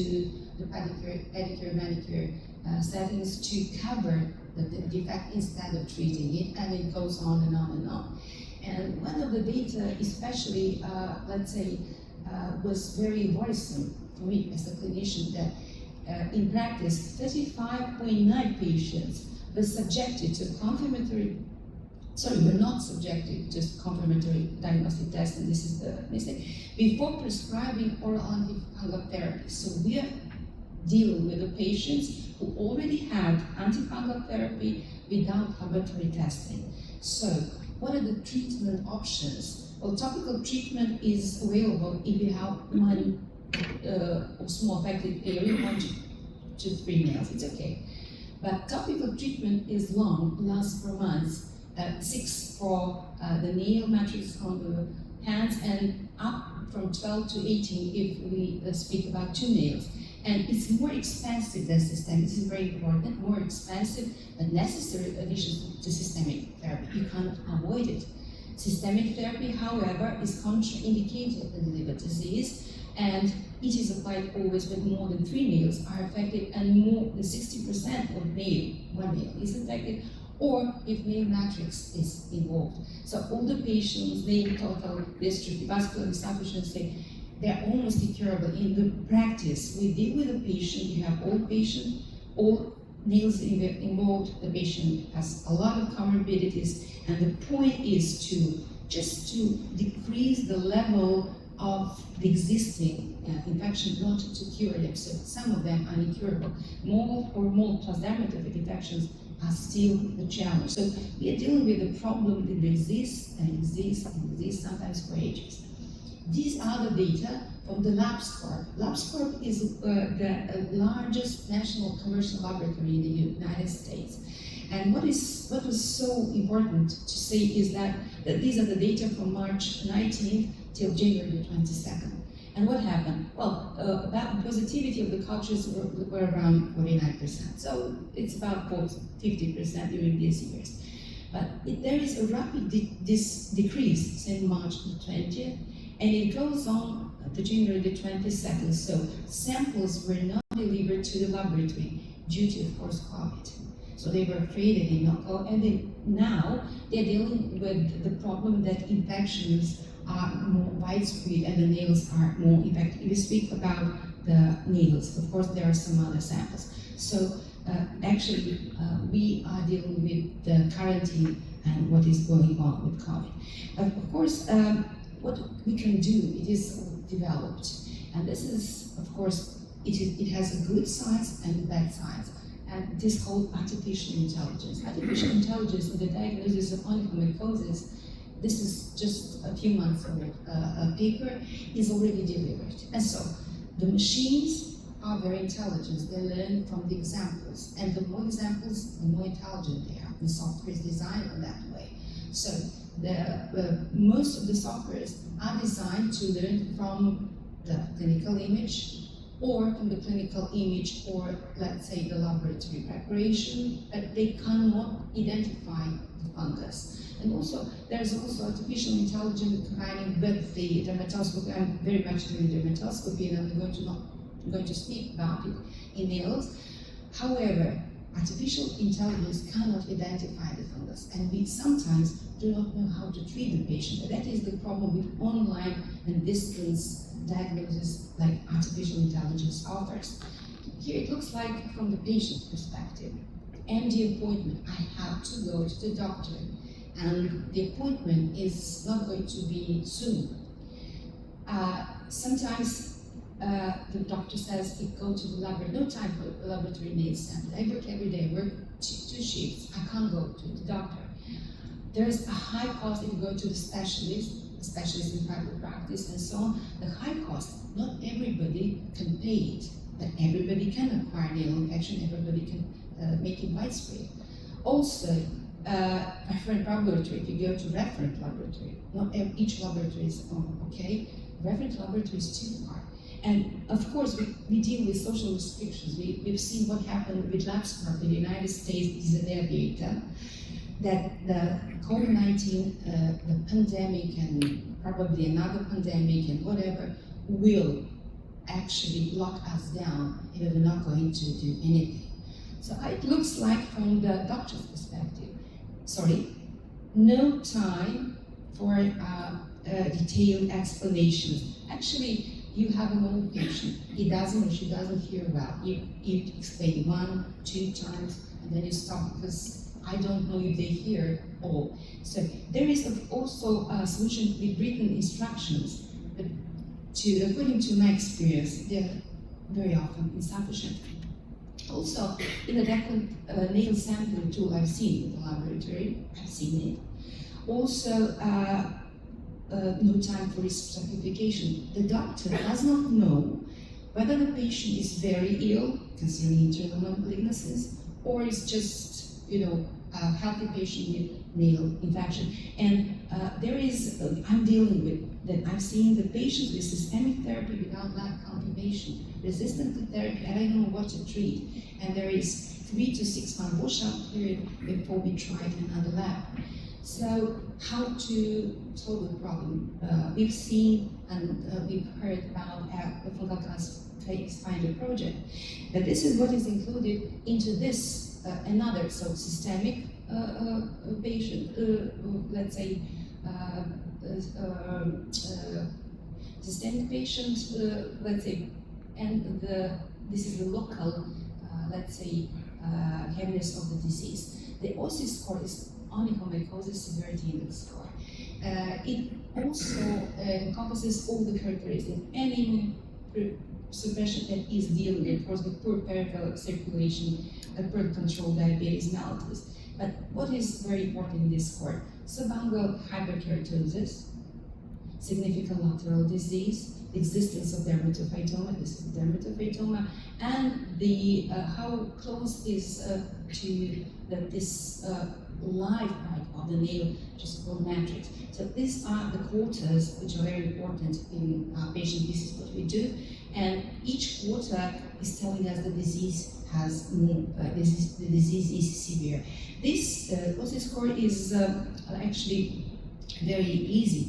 the pedicure, manicure settings to cover the defect instead of treating it, and it goes on and on and on. And one of the data, especially, let's say, was very worrisome for me as a clinician, that in practice, 35.9 patients were subjected to were not subjected to confirmatory diagnostic tests, and this is the mistake, before prescribing oral antifungal therapy. So we are dealing with the patients who already had antifungal therapy without laboratory testing. So what are the treatment options? Well, topical treatment is available if you have one or small affected area, 1 to 3 nails, it's okay. But topical treatment is long, lasts for months, 6 for the nail matrix on the hands, and up from 12 to 18 if we speak about 2 nails. And it's more expensive than systemic. This is very important, more expensive but necessary addition to systemic therapy. You cannot avoid it. Systemic therapy, however, is contraindicated in liver disease, and it is applied always when more than 3 nails are affected and more than 60% of one nail is affected, or if nail matrix is involved. So all the patients, nail total dystrophy, vascular insufficiency, they're almost incurable. In the practice, we deal with a patient, you have all patient, all nails involved, the patient has a lot of comorbidities, and the point is to decrease the level of the existing infection, not to cure them. So some of them are incurable. Mold or mold plus dermatophytic infections are still the challenge. So we are dealing with a problem that exists and exists and exists sometimes for ages. These are the data from the LabsCorp. LabsCorp is the largest national commercial laboratory in the United States. And what was so important to say is that these are the data from March 19th till January 22nd. And what happened? Well, about positivity of the cultures were around 49%. So it's about 50% during these years. But there is a rapid decrease since March 20th, and it goes on to January 22nd. So samples were not delivered to the laboratory due to, of course, COVID. So they were afraid they did not go, and now they're dealing with the problem that infections are more widespread and the nails are more infected. If we speak about the nails, of course there are some other samples. So actually we are dealing with the quarantine and what is going on with COVID. Of course, what we can do, it is developed, and this is, of course, it has a good sides and bad sides. And it is called artificial intelligence. Artificial intelligence in the diagnosis of onychomycosis, this is just a few months old. A paper is already delivered. And so the machines are very intelligent. They learn from the examples. And the more examples, the more intelligent they are. The software is designed in that way. So most of the softwares are designed to learn from the clinical image, or from the clinical image, or let's say the laboratory preparation, but they cannot identify the fungus. And also, there's also artificial intelligence combining with the dermatoscopy. I'm very much doing dermatoscopy, and I'm going to speak about it in nails. However, artificial intelligence cannot identify the fungus, and we sometimes do not know how to treat the patient. And that is the problem with online and distance diagnosis like artificial intelligence offers. Here it looks like from the patient's perspective. MD appointment, I have to go to the doctor, and the appointment is not going to be soon. Sometimes the doctor says, go to the laboratory, no time for the laboratory nail sample. I work every day, I work 2 shifts, I can't go to the doctor. There's a high cost if you go to the specialist in private practice and so on. The high cost, not everybody can pay it, but everybody can acquire nail infection, everybody can make it widespread. Also, referent laboratory, if you go to referent laboratory, not each laboratory is okay, referent laboratory is too far. And of course, we deal with social restrictions. We've seen what happened with LabsCorp in the United States. These are their data. that the COVID-19, the pandemic, and probably another pandemic and whatever, will actually lock us down if we're not going to do anything. So it looks like from the doctor's perspective, no time for detailed explanations. Actually, you have an old patient, he doesn't or she doesn't hear well. You explain 1, 2 times, and then you stop because I don't know if they hear all. So there is also a solution with written instructions, but according to my experience, they're very often insufficient. Also, in the declan nail sampling tool I've seen in the laboratory, I've seen it. Also, no time for risk stratification. The doctor does not know whether the patient is very ill, concerning internal malignancies, or is just, a healthy patient with nail infection. And I'm dealing with that. I've seen the patients with systemic therapy without lab confirmation, resistant to therapy, I don't know what to treat. And there is 3 to 6 month washout period before we tried another lab. So how to solve the problem? We've seen and we've heard about the FungalCaseFinder project, but this is what is included into this another, so systemic patient, let's say systemic patients, let's say, and this is the local, let's say, heaviness of the disease. The OSI score is onychomycosis severity index score. It also encompasses all the characteristics, any suppression that is dealing with, of course, with poor peripheral circulation, poor control, diabetes, mellitus. But what is very important in this score? Subungual hyperkeratosis, significant lateral disease, the existence of dermatophytoma, this is dermatophytoma, and the how close is to this live part of the nail, which is called matrix. So these are the quotas which are very important in patients. This is what we do, and each quota is telling us the disease has more, the disease is severe. This OSI score is actually very easy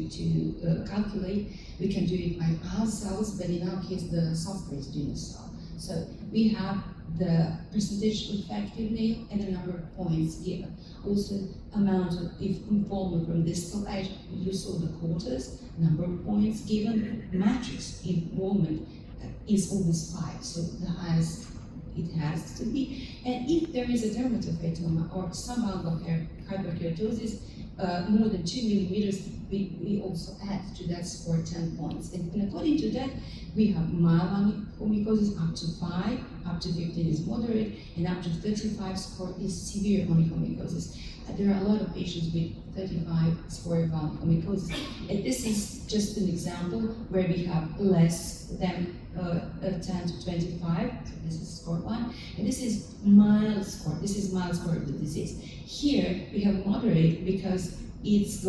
to calculate. We can do it by ourselves, but in our case, the software is doing so. So we have the percentage effective nail and the number of points given. Also, amount of involvement from distal edge. You saw the quarters, number of points given. Matrix involvement is always 5, so the highest it has to be. And if there is a dermatophytoma or subungual hyperkeratosis, more than 2 millimeters, we also add to that score 10 points. And according to that, we have mild onychomycosis up to 5, up to 15 is moderate, and up to 35 score is severe onychomycosis. There are a lot of patients with 35 score of onychomycosis. And this is just an example where we have less than 10 to 25, so this is score 1, and this is mild score. This is mild score of the disease. Here we have moderate because this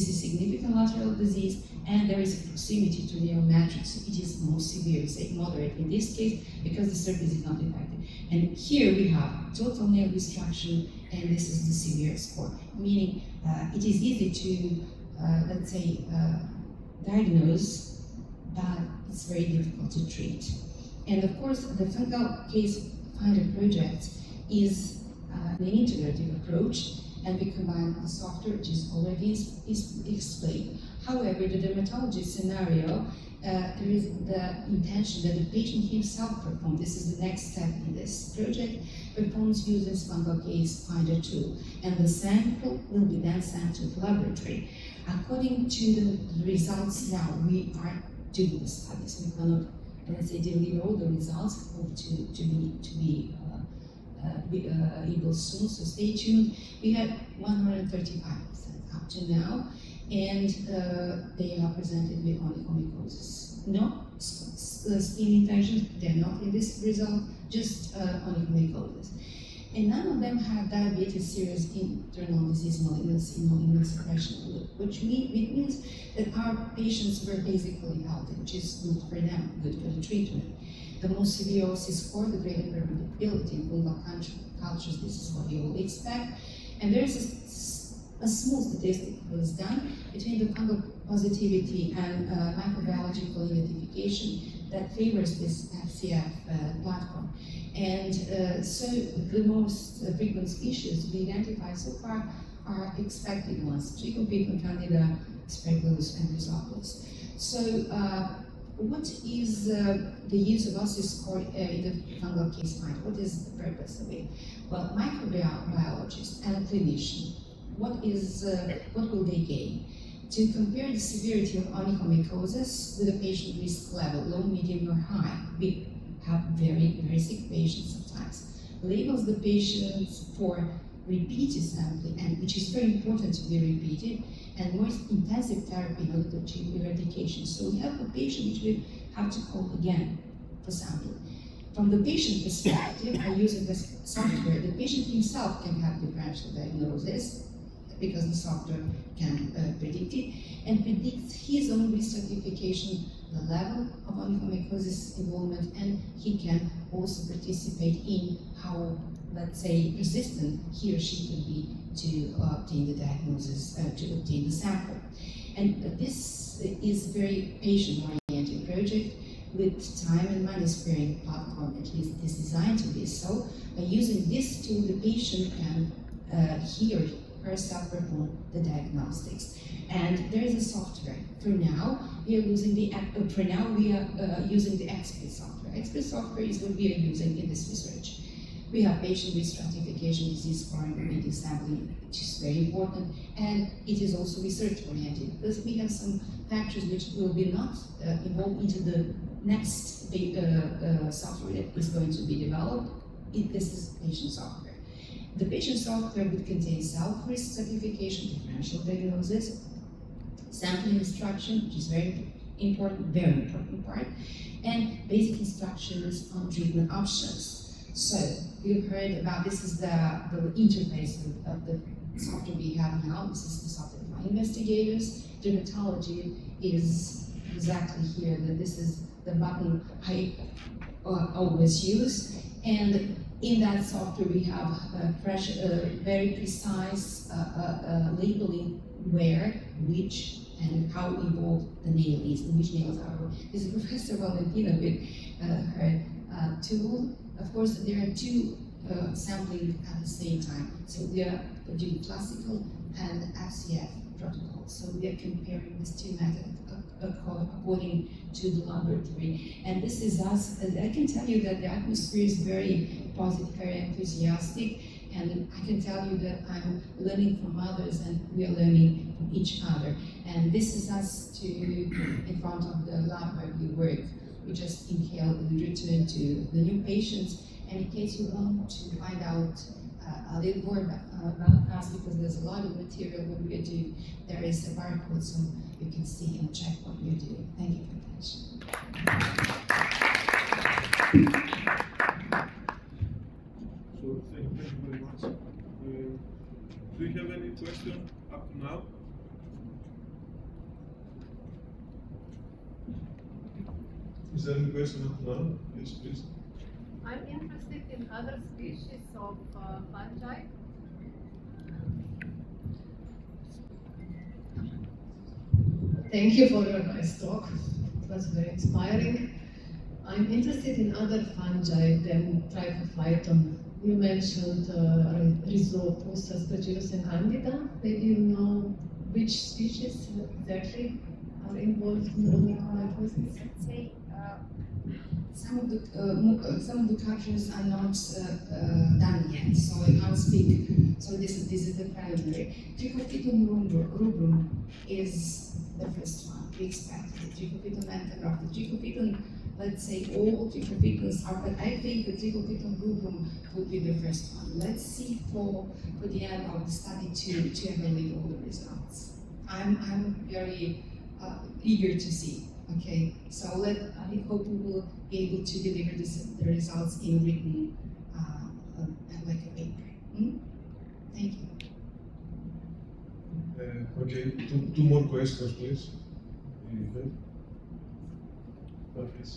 is significant lateral disease and there is a proximity to nail matrix, so it is more severe, say moderate in this case, because the surface is not infected. And here we have total nail destruction, and this is the severe score, meaning it is easy to, let's say, diagnose, but it's very difficult to treat. And of course, the Fungal Case Finder project is an integrative approach, and we combine the software, which is already explained. However, the dermatology scenario, there is the intention that the patient himself perform. This is the next step in this project. Performs uses Fungal Case Finder tool, and the sample will be then sent to the laboratory. According to the results now, we are doing the studies. We cannot, let's say, deliver all the results. Hope to be able soon, so stay tuned. We had 135% up to now, and they are presented with onychomycosis. No skin infections, they're not in this result, just onychomycosis. And none of them have diabetes, serious internal disease, malignancy, no immunosuppression, which means that our patients were basically healthy, which is good for them, good for the treatment. The most severe OSI score, the greater permeability in fungal cultures, this is what you would expect. And there is a small statistic that was done between the fungal positivity and microbiological identification that favors this FCF platform. And so the most frequent species we identified so far are expected ones: Trichopiton, Candida, Aspergillus, and Rhizopolis. So what is the use of OSIS score in the fungal case finder? What is the purpose of it? Well, microbiologist and a clinician, what will they gain? To compare the severity of onychomycosis with a patient risk level, low, medium, or high. We have very, very sick patients sometimes. Labels the patients for repeated sampling, and which is very important to be repeated, and more intensive therapy in order to achieve eradication. So we have a patient which we have to call again for sampling. From the patient perspective, by using this software, the patient himself can have differential diagnosis because the software can predict it, and predicts his own risk stratification, the level of onychomycosis involvement, and he can also participate in how, let's say, resistant he or she can be to obtain the diagnosis, to obtain the sample. And this is a very patient-oriented project with time and money-sparing platform. At least it is designed to be so. By using this tool, the patient can he or herself perform the diagnostics. And there is a software. For now, we are using the XP software. XP software is what we are using in this research. We have patient risk stratification, disease scoring, repeated sampling, which is very important, and it is also research-oriented because we have some factors which will be not involved into the next software that is going to be developed. This is patient software. The patient software would contain self-risk stratification, differential diagnosis, sampling instruction, which is very important part, and basic instructions on treatment options. So we've heard about, this is the interface of the software we have now. This is the software for investigators. Dermatology is exactly here. That this is the button I always use. And in that software we have very precise labeling where, which, and how involved the nail is, and which nails are. This is Professor Valentina with her tool. Of course, there are two sampling at the same time. So we are doing classical and FCF protocols. So we are comparing these two methods according to the laboratory. And this is us. I can tell you that the atmosphere is very positive, very enthusiastic. And I can tell you that I'm learning from others, and we are learning from each other. And this is us in front of the lab where we work. We just inhale and return to the new patients. And in case you want to find out a little more about us, because there's a lot of material what we are doing, there is a barcode so you can see and check what we are doing. Thank you for your attention. So thank you very much. Do you have any question up to now? Is there any question up to now? Yes, please. I'm interested in other species of fungi. Thank you for your nice talk. It was very inspiring. I'm interested in other fungi than Trichophyton. You mentioned Rhizopus, Aspergillus, and Candida. Maybe you know which species exactly are involved in the onychomycosis? Let's say some of the cultures are not done yet, so I can't speak. So this is the primary. Trichophyton rubrum is the first one. We expect the Trichophyton antegraph. The Trichophyton, let's say all Trichophytons are, but I think the Trichophyton rubrum would be the first one. Let's see for the end of the study to evaluate all the results. I'm very eager to see. Okay, so I hope we will be able to deliver the results in written, like a paper. Thank you. Okay, two more questions, please. Please.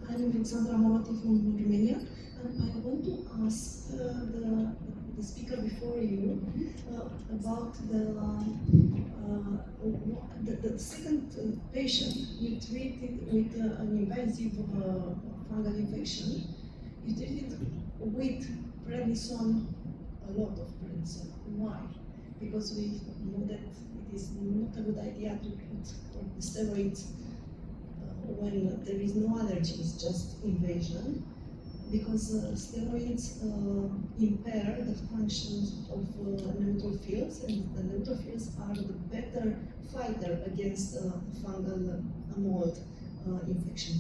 I'm Alexandra Molotov from Romania, and I want to ask the speaker before you about the second patient you treated with an invasive fungal infection. You treated with prednisone, a lot of prednisone. Why? Because we know that it is not a good idea to put steroids when there is no allergies, just invasion, because steroids impair the functions of neutrophils, and the neutrophils are the better fighter against fungal mold infection.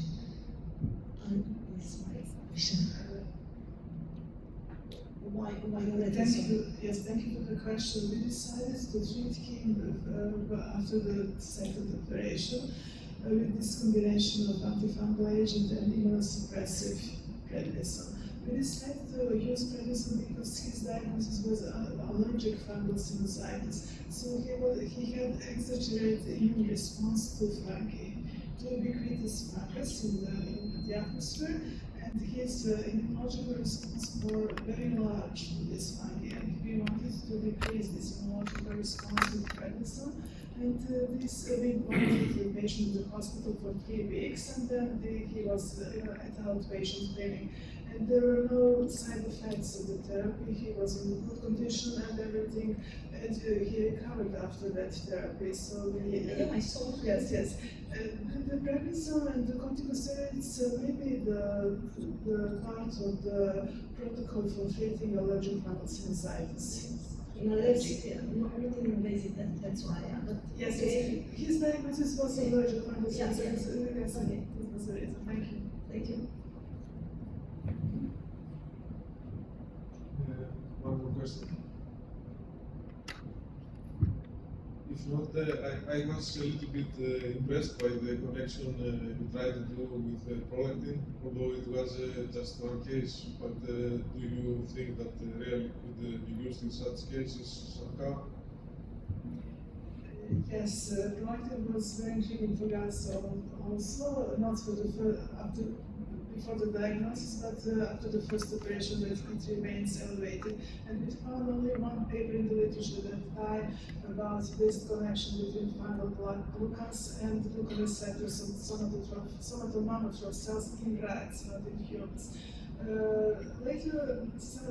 This is my question. Why Thank you. Yes, thank you for the question. We decided to treat him after the second operation with this combination of antifungal agent and immunosuppressive prednisone. We decided to use prednisone because his diagnosis was allergic fungal sinusitis. So he had exaggerated immune response to fungi, to ubiquitous fungus in the atmosphere, and his immunological response were very large to this fungi, and we wanted to decrease this immunological response with prednisone. And we wanted the patient in the hospital for 3 weeks, and then he was at outpatient clinic. And there were no side effects of the therapy. He was in good condition and everything, and he recovered after that therapy. So I saw. Yes. The prednisone and the corticosteroids may be the part of the protocol for treating allergic fungal sinusitis. In allergic, not in invasive, that's why. But Yes, okay. his diagnosis was allergic fungal Yeah, sinusitis. yes. Yes, Okay. that was the reason. Thank you. Thank you. One more question. If not, I was a little bit impressed by the connection you tried to do with prolactin, although it was just one case. But do you think that really could be used in such cases somehow? Yes, prolactin was very intriguing for us also, not for before the diagnosis, but after the first operation, that it remains elevated. And we found only one paper in the literature that time about this connection between fungal glucans and glucan receptors on somatomammotroph cells in rats, not in humans. Later,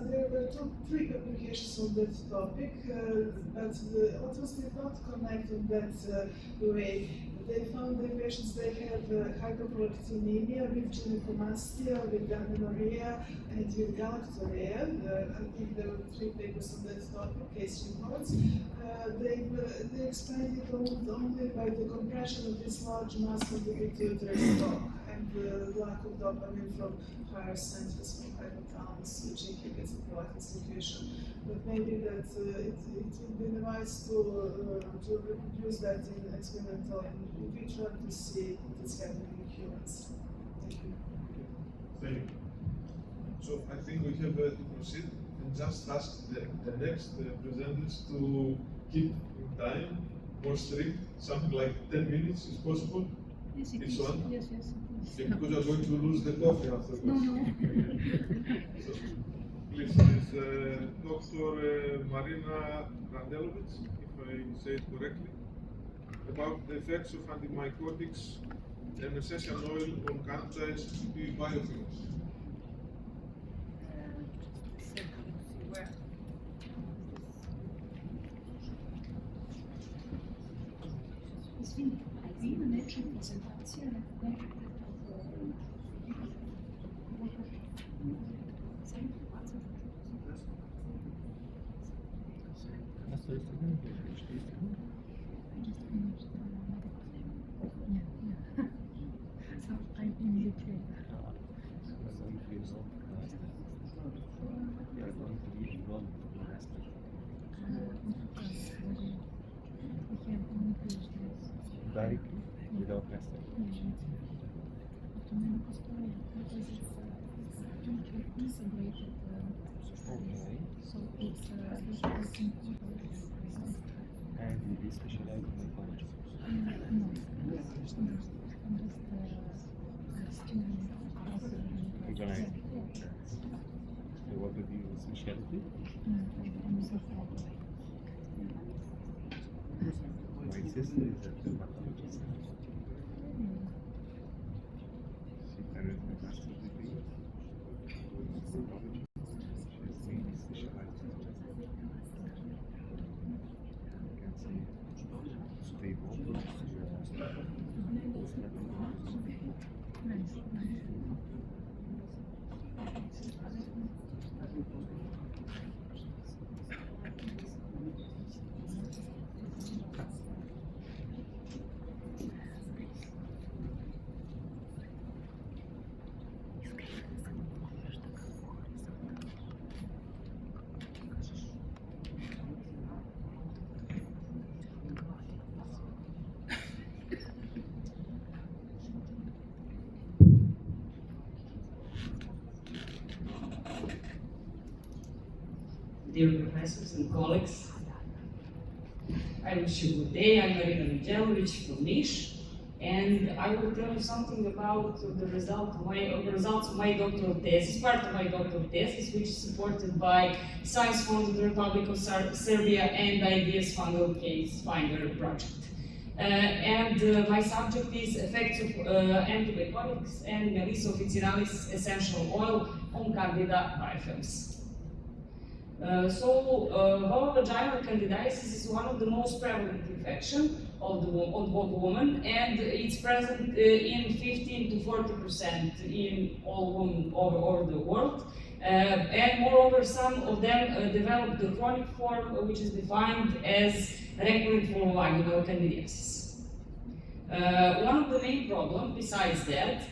there were 3 publications on that topic, but the authors did not connect on that way. They found the patients they have hyperprolactinemia with gynecomastia, with amenorrhea, and with galactorrhea. I think there were 3 papers on that topic, case reports. They explained it only by the compression of this large mass of the pituitary stalk and the lack of dopamine from higher centers from hypothalamus, which inhibits the prolactin secretion. But maybe that it would be wise to reproduce that in experimental in vitro to see what's happening in humans. Thank you. Thank you. So I think we have to proceed and just ask the next presenters to keep in time, more strict, something like 10 minutes is possible. Yes, it Each is. one? Yes. Yeah, because you're going to lose the coffee afterwards. No. So, please, it's Dr. Marina Randelovic, if I say it correctly, about the effects of antimycotics and essential oil on candidites to be biofuels. Ima nečija prezentacija, Directly, without resting. Okay. And you be specialized in ecology? No, I'm just a student of gonna. What would be your specialty? My sister is a dermatologist. She carries a master's degree in dermatology. She is mainly specialized in you can see stable. Dear professors and colleagues, I wish you a good day. I'm Valentina Arsić from Niš, and I will tell you something about the results of my doctoral thesis, part of my doctoral thesis, which is supported by Science Fund of the Republic of Serbia and IDS Fungal Case Finder project. My subject is effects of antibiotics and Melissa officinalis essential oil on Candida biofilms. Vulvar-vaginal candidiasis is one of the most prevalent infections of the woman, and it's present in 15 to 40% in all women all over the world. And moreover, some of them develop the chronic form, which is defined as recurrent vulvar-vaginal candidiasis. One of the main problems, besides that,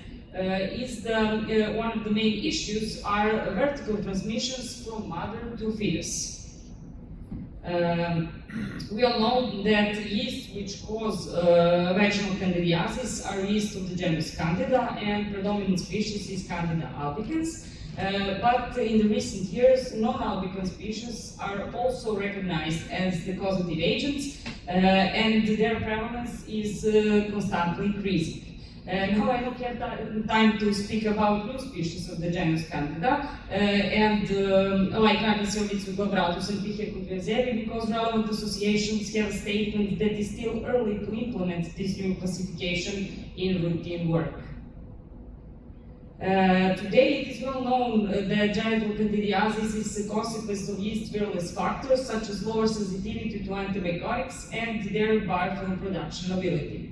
one of the main issues are vertical transmissions from mother to fetus. We all know that yeast which cause vaginal candidiasis are yeast of the genus Candida, and predominant species is Candida albicans. But in the recent years, non-albicans species are also recognized as the causative agents, and their prevalence is constantly increasing. Now I don't have time to speak about new species of the genus Candida, like Rhinaceoliths glabratus and Pichia, because relevant associations have stated that it's still early to implement this new classification in routine work. Today it is well known that genital candidiasis is a consequence of yeast virulence factors such as lower sensitivity to antibiotics and their biofilm production ability.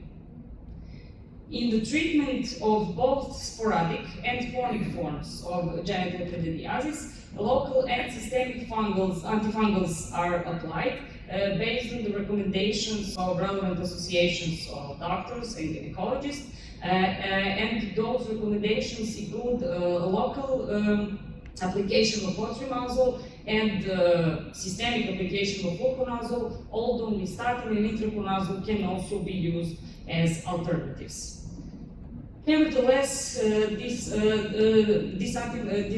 In the treatment of both sporadic and chronic forms of genital candidiasis, local and systemic antifungals are applied based on the recommendations of relevant associations of doctors and gynecologists, and those recommendations include local application of fluticasone and systemic application of fluconazole, although nystatin and itraconazole can also be used as alternatives. Nevertheless, these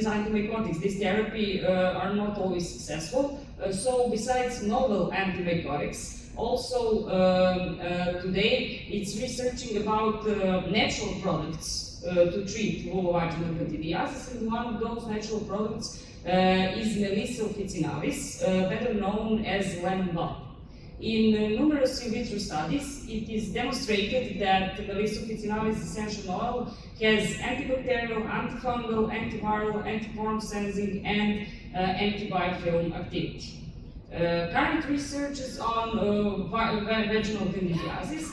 antibiotics, this therapy, are not always successful. So besides novel antibiotics, also today it's researching about natural products to treat vulvar-vaginal candidiasis, and one of those natural products is Melissa officinalis, better known as lemon balm. In numerous in vitro studies, it is demonstrated that Melissa officinalis essential oil has antibacterial, antifungal, antiviral, antiworm sensing, and antibiofilm activity. Current research on vaginal candidiasis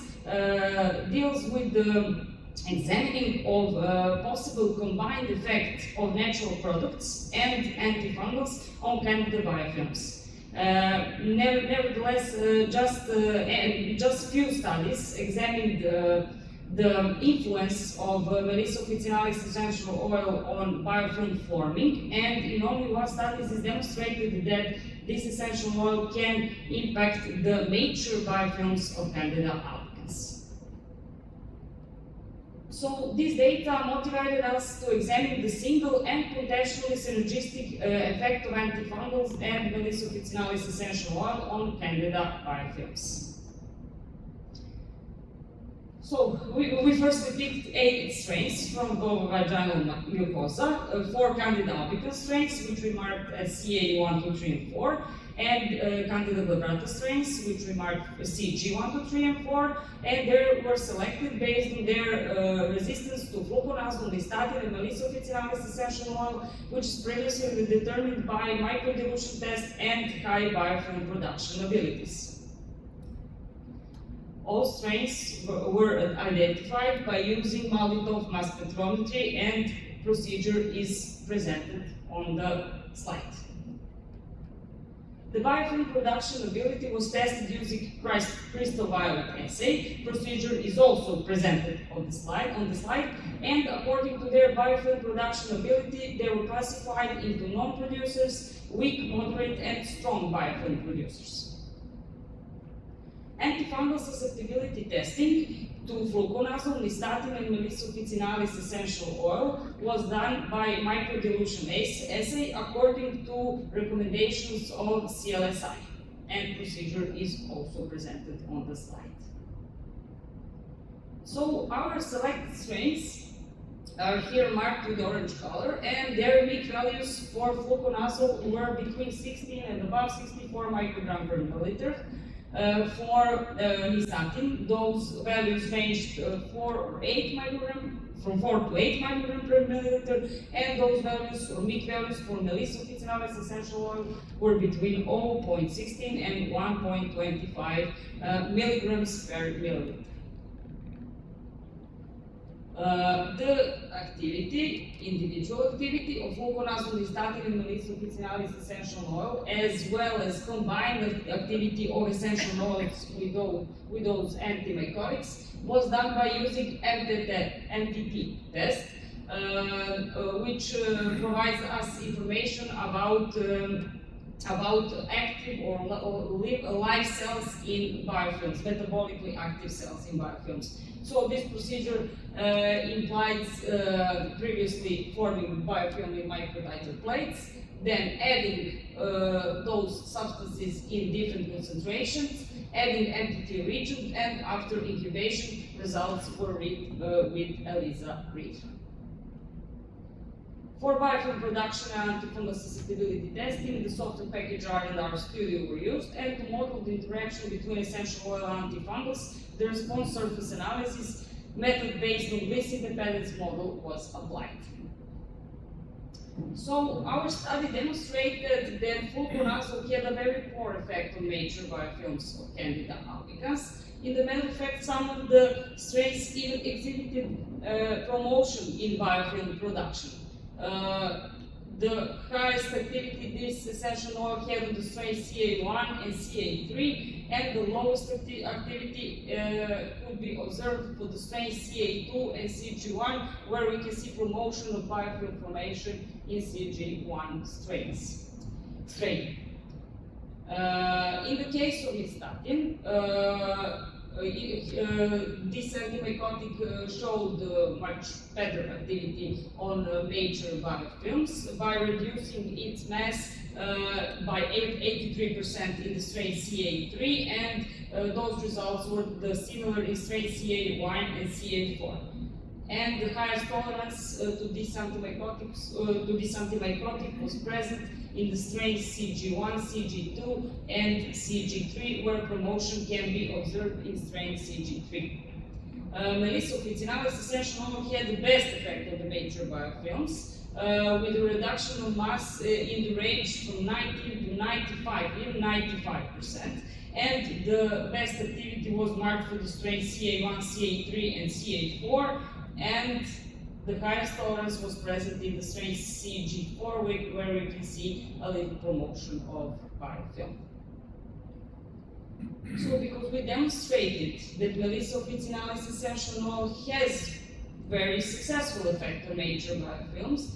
deals with the examining of possible combined effect of natural products and antifungals on Candida biofilms. Nevertheless, just few studies examined the influence of Melissa officinalis essential oil on biofilm forming, and in only one study it is demonstrated that this essential oil can impact the mature biofilms of Candida albicans. So this data motivated us to examine the single and potentially synergistic effect of antifungals and Melissa officinalis essential oil on Candida biofilms. So we first picked 8 strains from vaginal mucosa, 4 Candida albicans strains, which we marked as CA1, 2, 3, and 4, and Candida glabrata strains, which we marked CG1, 2, 3, and 4, and they were selected based on their resistance to fluconazole, nystatin, and Melissa officinalis essential oil, which is previously determined by microdilution test and high biofilm production abilities. All strains were identified by using Maltitov mass spectrometry, and procedure is presented on the slide. The biofilm production ability was tested using crystal violet assay. Procedure is also presented on the slide, and according to their biofilm production ability, they were classified into non-producers, weak, moderate, and strong biofilm producers. Antifungal susceptibility testing to fluconazole, nystatin, and Melissa officinalis essential oil was done by microdilution assay according to recommendations of CLSI, and procedure is also presented on the slide. So our selected strains are here marked with orange color, and their MIC values for fluconazole were between 16 and above 64 microgram per milliliter. For nystatin, those values ranged from 4 to 8 microgram per milliliter, and those values, or MIC values, for Melissa officinalis essential oil were between 0.16 and 1.25 milligrams per milliliter. The individual activity of fluconazole, nystatin, and Melissa officinalis essential oil, as well as combined activity of essential oils with those antimycotics, was done by using MTT test, which provides us information about active or live cells in biofilms, metabolically active cells in biofilms. So this procedure implies previously forming biofilm in microtiter plates, then adding those substances in different concentrations, adding MTT reagent, and after incubation, results were read with ELISA read. For biofilm production and antifungal susceptibility testing, the software package R and R Studio were used, and to model the interaction between essential oil and antifungals, the response surface analysis method based on this independence model was applied. So our study demonstrated that fluconazole had a very poor effect on mature biofilms of Candida albicans. In the matter of fact, some of the strains even exhibited promotion in biofilm production. The highest activity this essential oil had on the strain CA1 and CA3, and the lowest activity could be observed for the strain CA2 and CG1, where we can see promotion of biofilm formation in CG1 strain. In the case of nystatin, this antimycotic showed much better activity on major biofilms by reducing its mass by 83% in the strain CA3, and those results were similar in strain CA1 and CA4. And the highest tolerance to this antimycotic was present in the strains CG1, CG2, and CG3, where promotion can be observed in strain CG3. Melissa officinalis essential oil had the best effect on the major biofilms, with a reduction of mass in the range from 19 to 95, even 95%. And the best activity was marked for the strains CA1, CA3, and CA4, and the highest tolerance was present in the strain CG4, where we can see a little promotion of biofilm. So, because we demonstrated that Melissa officinalis essential oil has very successful effect on major biofilms,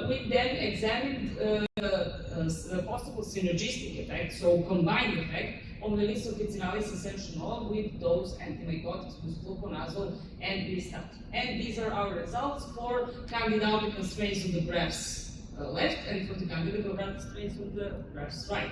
we then examined the possible synergistic effect, so combined effect, of Melissa officinalis essential oil with those antimycotics, with fluconazole and nystatin. And these are our results for Candida albicans strains on the graphs left, and for the Candida glabrata strains on the graphs right.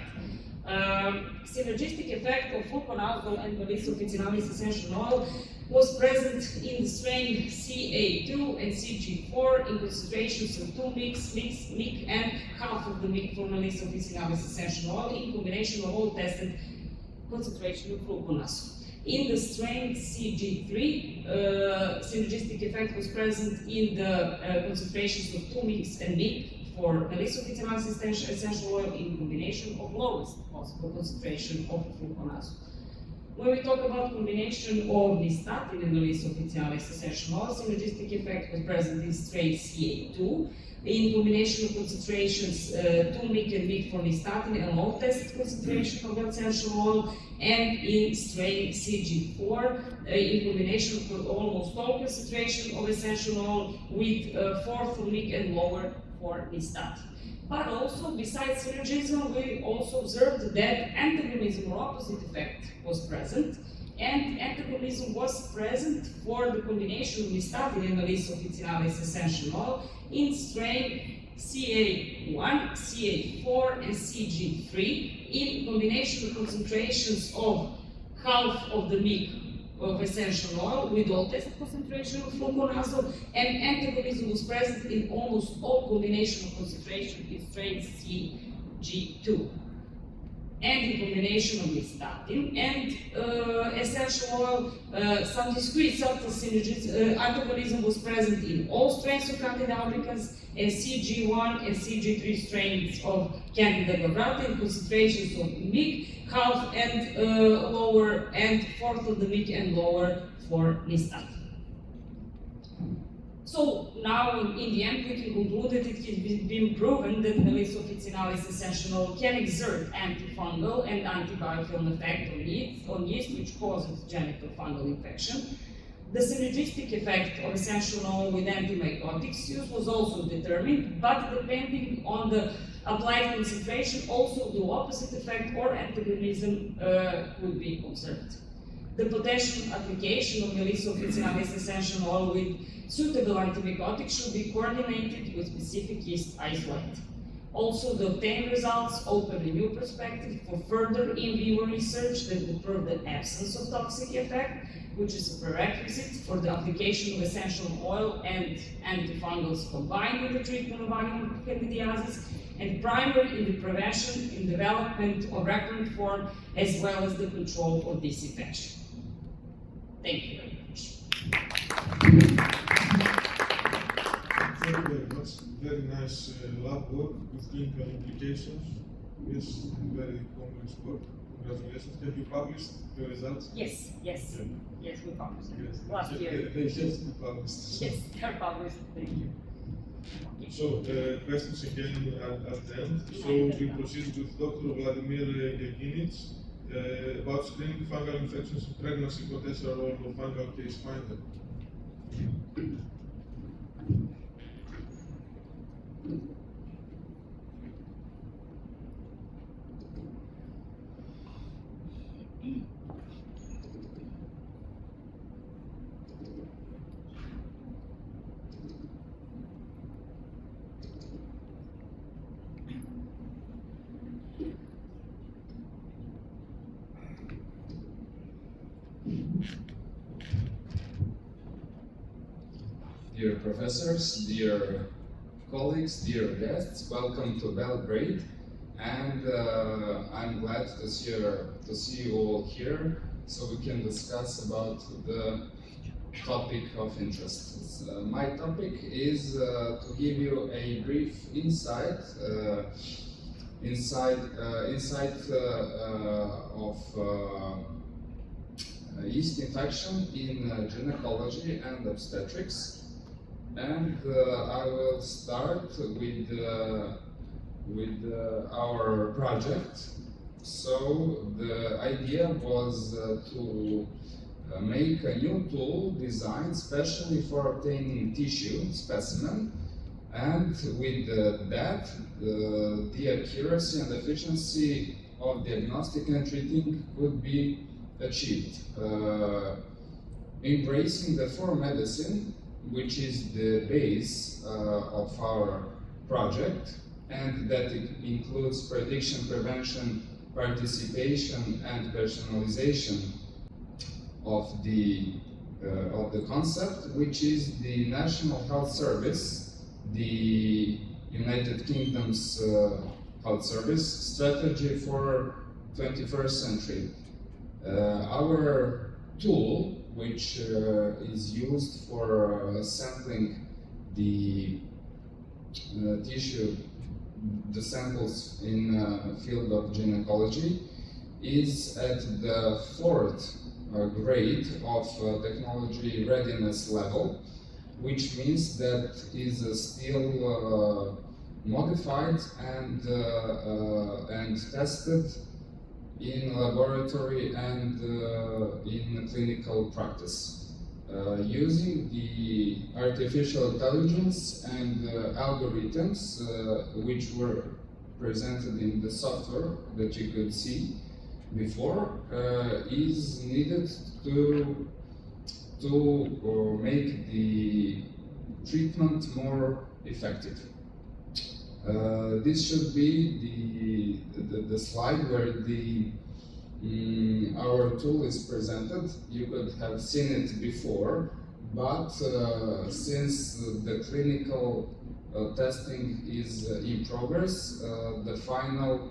Synergistic effect of fluconazole and Melissus officinalis essential oil was present in the strain CA2 and CG4 in concentrations of 2 mg and half of the mg for Melissus officinalis essential oil in combination of all tested concentration of fluconazole. In the strain CG3, synergistic effect was present in the concentrations of 2 mg and mg for Melissus officinalis essential oil in combination of lowest possible concentration of fluconazole. When we talk about combination of nystatin and Melissus officinalis essential oil, synergistic effect was present in strain CA2 in combination of concentrations 2 mg and mg for nystatin and low tested concentration of essential oil, and in strain CG4 in combination with almost all concentration of essential oil with 4 for mg and lower for nystatin. But also, besides synergism, we also observed that antagonism or opposite effect was present, and antagonism was present for the combination of nystatin and Melissus officinalis essential oil in strain CA1, CA4, and CG3 in combination of concentrations of half of the mg of essential oil with all tested concentration of fluconazole, and antagonism was present in almost all combination of concentration in strain CG2. And in combination of nystatin and essential oil, some discrete subtle synergies, antagonism was present in all strains of Candida albicans and CG1 and CG3 strains of Candida glabrata in concentrations of mg, half and lower, and fourth of the mg and lower for nystatin. So now, in the end, we can conclude that it has been proven that Melissus officinalis essential oil can exert antifungal and antibiofilm effect on yeast, which causes genital fungal infection. The synergistic effect of essential oil with antimycotics use was also determined, but depending on the applied concentration, also the opposite effect or antagonism could be observed. The potential application of Melissus officinalis essential oil with suitable antibiotics should be coordinated with specific yeast isolate. Also, the obtained results open a new perspective for further in vivo research that will prove the absence of toxic effect, which is a prerequisite for the application of essential oil and antifungals combined in the treatment of animal candidiasis, and primary in the prevention and development of recurrent form, as well as the control of this infection. Thank you very much. Thank you very much. Very nice lab work with clinical implications. Yes, very complex work. Congratulations. Have you published the results? Yes, we published it Yes. last year. They have to be published. Yes, they're published. Thank you. So, questions again at the end. So, we proceed with Dr. Vladimir Gerginic about screening fungal infections in pregnancy, potential role of fungal case finder. Dear professors, dear colleagues, dear guests, welcome to Belgrade, and I'm glad to see you all here so we can discuss about the topic of interest. My topic is to give you a brief insight of yeast infection in gynecology and obstetrics. And I will start with our project. So the idea was to make a new tool designed specially for obtaining tissue specimen, and with that the accuracy and efficiency of diagnostic and treating could be achieved, embracing the four medicine, which is the base of our project, and that it includes prediction, prevention, participation, and personalization of the concept, which is the National Health Service, the United Kingdom's health service strategy for 21st century. Our tool, which is used for sampling the tissue, the samples in field of gynecology, is at the 4th grade of technology readiness level, which means that is still modified and tested in laboratory and in clinical practice. Using the artificial intelligence and algorithms which were presented in the software that you could see before, is needed to make the treatment more effective. This should be the slide where our tool is presented. You could have seen it before, but since the clinical testing is in progress, the final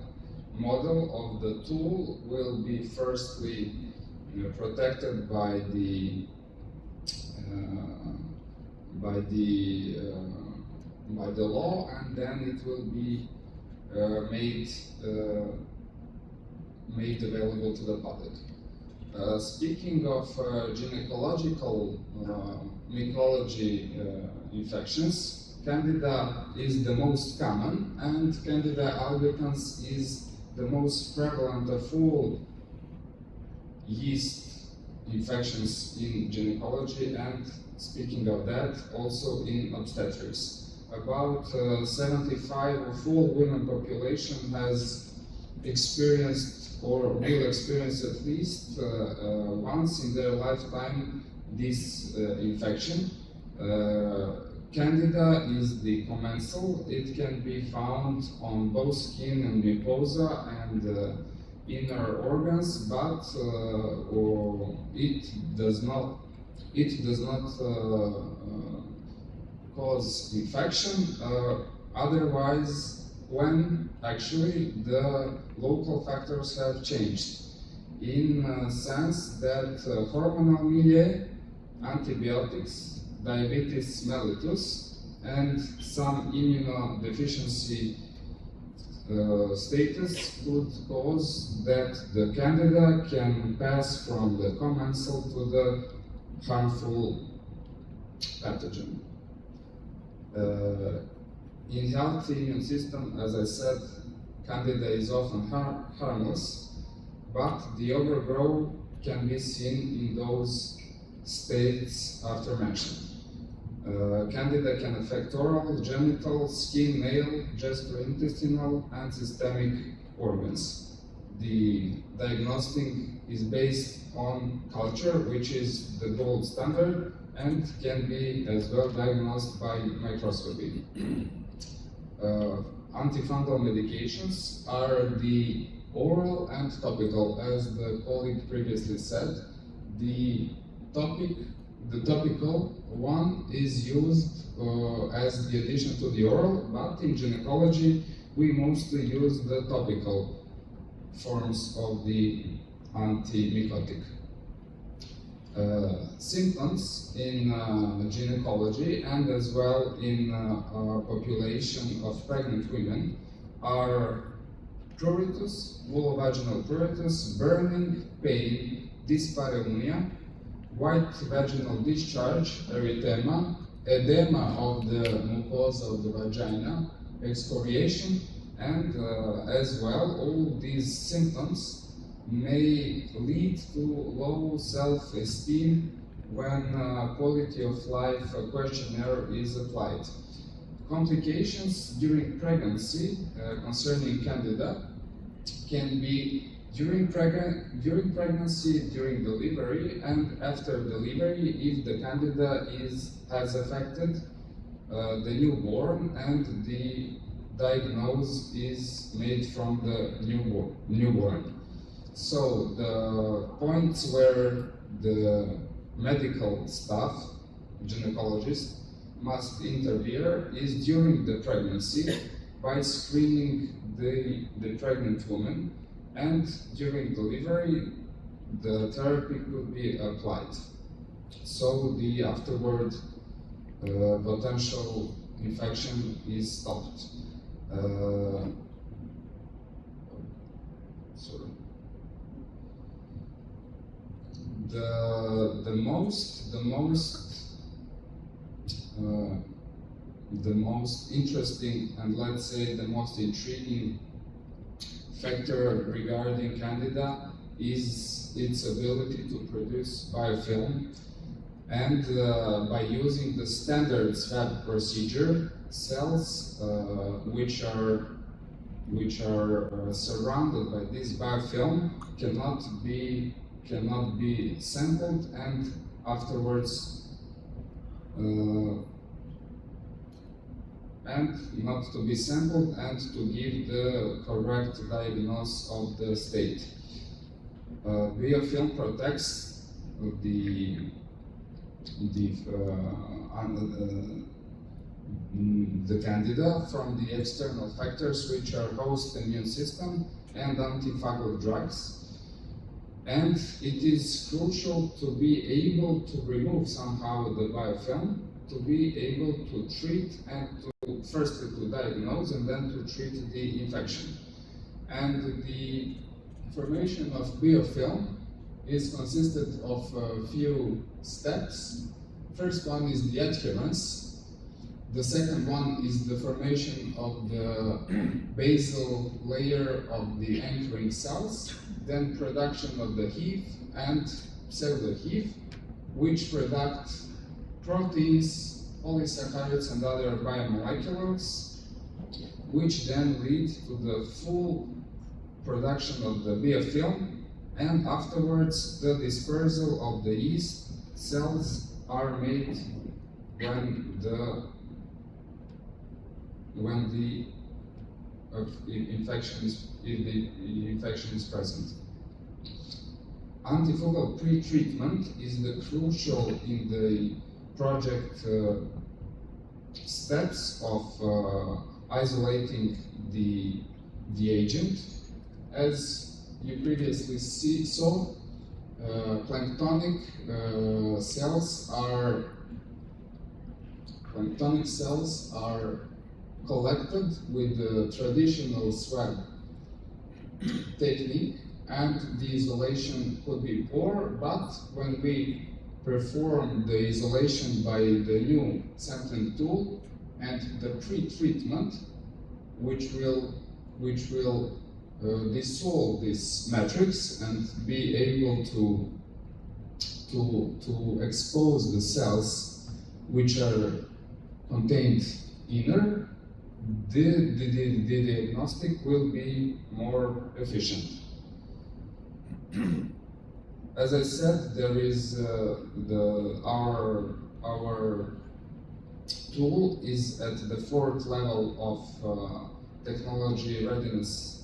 model of the tool will be firstly protected by the law, and then it will be made available to the public. Speaking of gynecological mycology infections, Candida is the most common, and Candida albicans is the most prevalent of all yeast infections in gynecology, and speaking of that, also in obstetrics. About 75 of all women population has experienced or will experience at least once in their lifetime this infection. Candida is the commensal. It can be found on both skin and mucosa and inner organs, but it does not cause infection. Otherwise, when actually the local factors have changed, in a sense that hormonal milieu, antibiotics, diabetes mellitus, and some immunodeficiency status could cause that the Candida can pass from the commensal to the harmful pathogen. In healthy immune system, as I said, Candida is often harmless, but the overgrowth can be seen in those states after mentioned. Candida can affect oral, genital, skin, nail, gastrointestinal, and systemic organs. The diagnostic is based on culture, which is the gold standard, and can be as well diagnosed by microscopy. Antifungal medications are the oral and topical, as the colleague previously said. The topical one is used as the addition to the oral, but in gynecology we mostly use the topical forms of the antimycotic. Symptoms in gynecology and as well in population of pregnant women are pruritus, vulvovaginal pruritus, burning, pain, dyspareunia, white vaginal discharge, erythema, edema of the mucosa of the vagina, excoriation, and as well all these symptoms may lead to low self-esteem when quality of life questionnaire is applied. Complications during pregnancy concerning Candida can be during pregnancy, during delivery, and after delivery if the Candida has affected the newborn, and the diagnosis is made from the newborn. So the points where the medical staff, gynecologist, must interfere is during the pregnancy by screening the pregnant woman, and during delivery the therapy could be applied. So the afterward potential infection is stopped. Sorry. The most interesting and, let's say, the most intriguing factor regarding Candida is its ability to produce biofilm, and by using the standard swab procedure, cells which are surrounded by this biofilm cannot be sampled and afterwards and not to be sampled and to give the correct diagnosis of the state. Biofilm protects the Candida from the external factors, which are host immune system and antifungal drugs. And it is crucial to be able to remove somehow the biofilm, to be able to treat and to firstly to diagnose and then to treat the infection. And the formation of biofilm is consisted of a few steps. First one is the adherence. The second one is the formation of the basal layer of the anchoring cells, then production of the HEAF and cellular HEAF, which produce proteins, polysaccharides and other biomolecules, which then lead to the full production of the biofilm, and afterwards the dispersal of the yeast cells are made when the infection is present. Antifungal pre-treatment is the crucial in the project steps of isolating the agent. As you previously saw, planktonic cells are collected with the traditional swab technique, and the isolation could be poor, but when we perform the isolation by the new sampling tool and the pre-treatment, which will dissolve this matrix and be able to expose the cells which are contained inner, the diagnostic will be more efficient. As I said, there is our tool is at the 4th level of technology readiness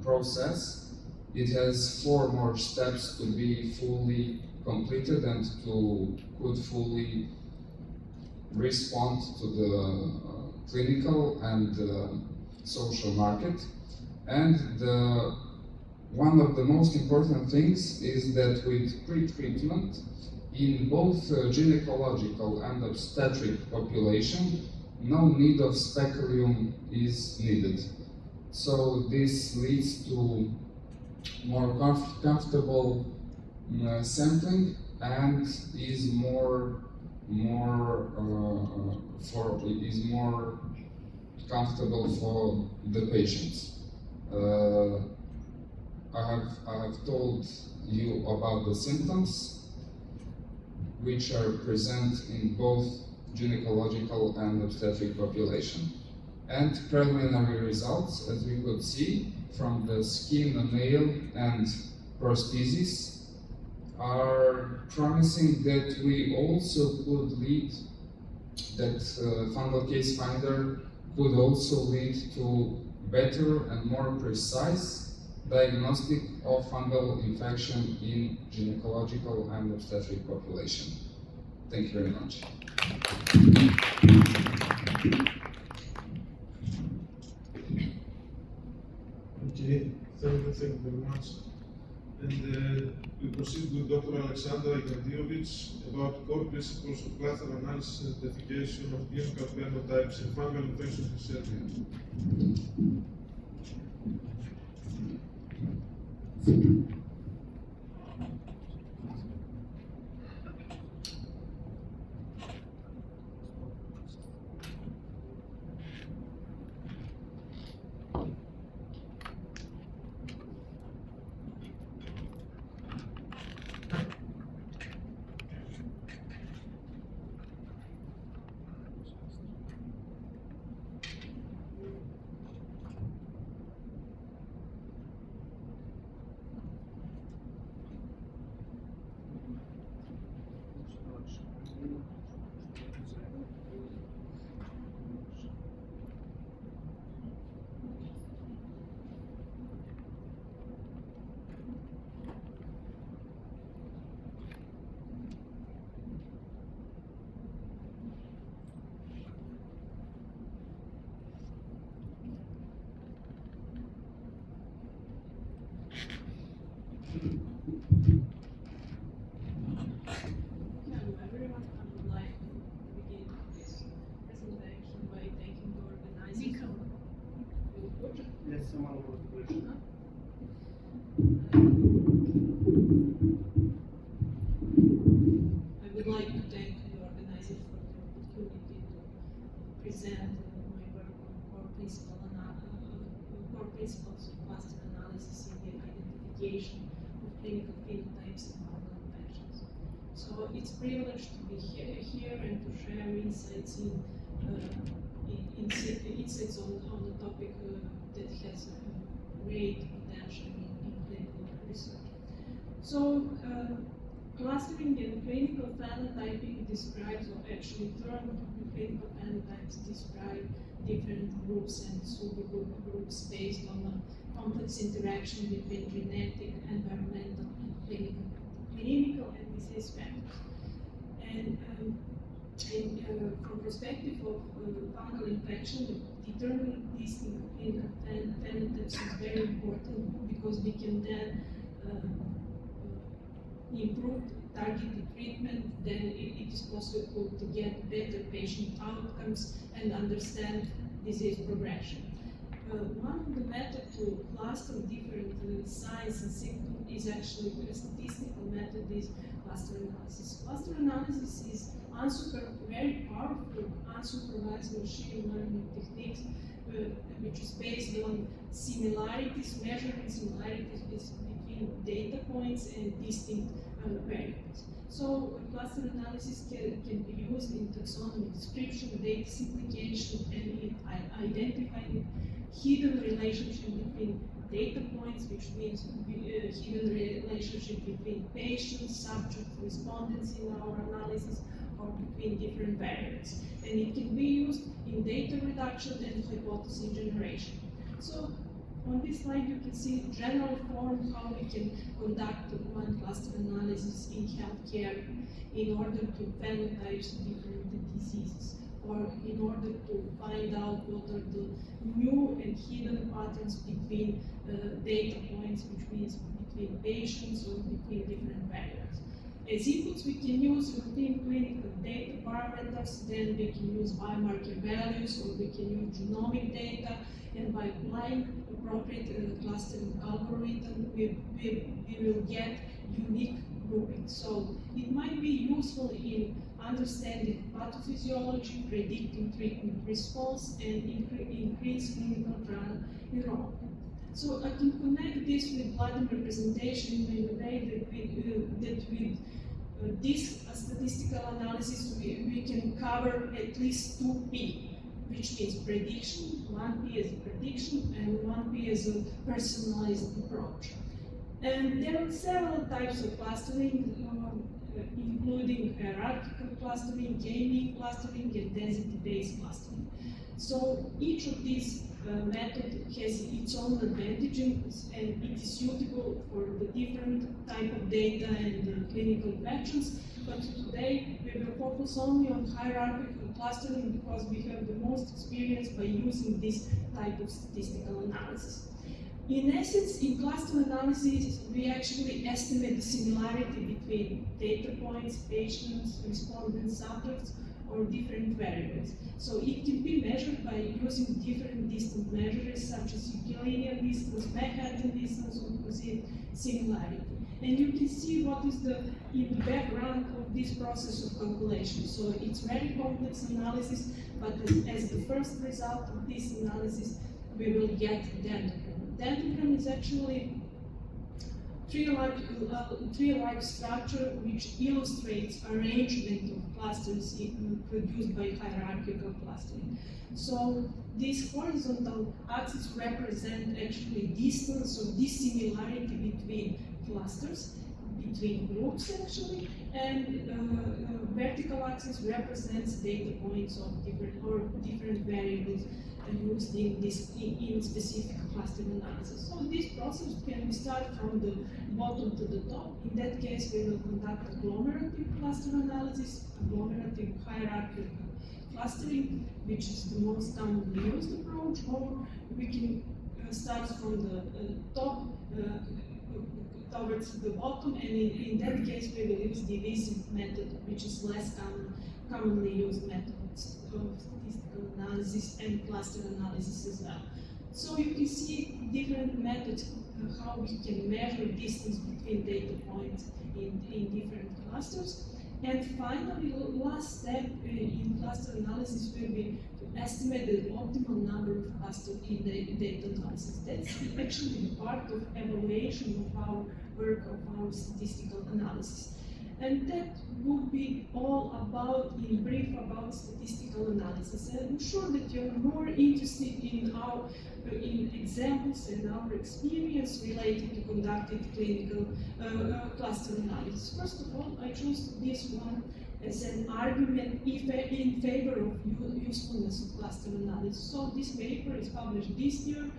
process. It has 4 more steps to be fully completed and could fully respond to the clinical and social market. And one of the most important things is that with pre-treatment in both gynecological and obstetric population, no need of speculum is needed. So this leads to more comfortable sampling and is more comfortable for the patients. I have told you about the symptoms which are present in both gynecological and obstetric population. And preliminary results, as we could see from the skin, nail and prosthesis, are promising that we also could lead that Fungal Case Finder could also lead to better and more precise diagnostic of fungal infection in gynecological and obstetric population. Thank you very much. Okay, thank you very much. And we proceed with Dr. Alexandra Ignatyevich about core principles of cluster analysis and identification of clinical phenotypes in fungal infections in Serbia. Hello everyone, I would like to begin this presentation by thanking the organizers. Yes, someone will question. I would like to thank the organizers for the opportunity to present my work on core principles of cluster analysis in the identification of clinical phenotypes and fungal infections. So it's a privilege to be here and to share insights insights on a topic that has great potential in clinical research. So clustering and clinical phenotyping describes, or actually term clinical phenotypes describe different groups and subgroups based on a complex interaction between genetic, environmental, and clinical and disease factors. And from perspective of fungal infection, determining distinct clinical phenotypes is very important because we can then improve targeted treatment, then it is possible to get better patient outcomes and understand disease progression. One of the methods to cluster different signs and symptoms is actually a statistical method, is cluster analysis. Cluster analysis is very powerful unsupervised machine learning techniques which is based on similarities, measuring similarities between data points and distinct variables. So cluster analysis can be used in taxonomy description, data simplification, and in identifying hidden relationship between data points, which means hidden relationship between patients, subject, respondents in our analysis, or between different variables. And it can be used in data reduction and hypothesis generation. So on this slide you can see general form how we can conduct one cluster analysis in healthcare in order to phenotype different diseases, or in order to find out what are the new and hidden patterns between data points, which means between patients or between different variables. As inputs, we can use routine clinical data parameters, then we can use biomarker values, or we can use genomic data, and by applying appropriate clustering algorithm, we will get unique grouping. So it might be useful in understanding pathophysiology, predicting treatment response, and increase clinical trial enrollment. So I can connect this with Vladimir's presentation in a way that with this statistical analysis we can cover at least 2P, which means prediction, 1P as a prediction and 1P as a personalized approach. And there are several types of clustering. including hierarchical clustering, gaming clustering, and density-based clustering. So each of these methods has its own advantages, and it is suitable for the different type of data and clinical questions. But today we will focus only on hierarchical clustering because we have the most experience by using this type of statistical analysis. In essence, in cluster analysis, we actually estimate the similarity between data points, patients, respondents, subjects, or different variables. So it can be measured by using different distance measures such as Euclidean distance, Manhattan distance, or composite similarity. And you can see what is in the background of this process of calculation. So it's very complex analysis, but as the first result of this analysis, we will get dendrogram. Dendrogram is actually tree-like structure which illustrates arrangement of clusters produced by hierarchical clustering. So these horizontal axes represent actually distance or dissimilarity between clusters, between groups actually, and vertical axis represents data points of different variables used in specific cluster analysis. So this process can start from the bottom to the top. In that case, we will conduct agglomerative cluster analysis, agglomerative hierarchical clustering, which is the most commonly used approach, or we can start from the top towards the bottom, and in that case, we will use the divisive method, which is less commonly used method of statistical analysis and cluster analysis as well. So you can see different methods how we can measure distance between data points in different clusters. And finally, the last step in cluster analysis will be to estimate the optimal number of clusters in the data analysis. That's actually the part of evaluation of our work, of our statistical analysis. And that would be all about, in brief, about statistical analysis. And I'm sure that you're more interested in examples and our experience related to conducted clinical cluster analysis. First of all, I chose this one as an argument in favor of usefulness of cluster analysis. So this paper is published this year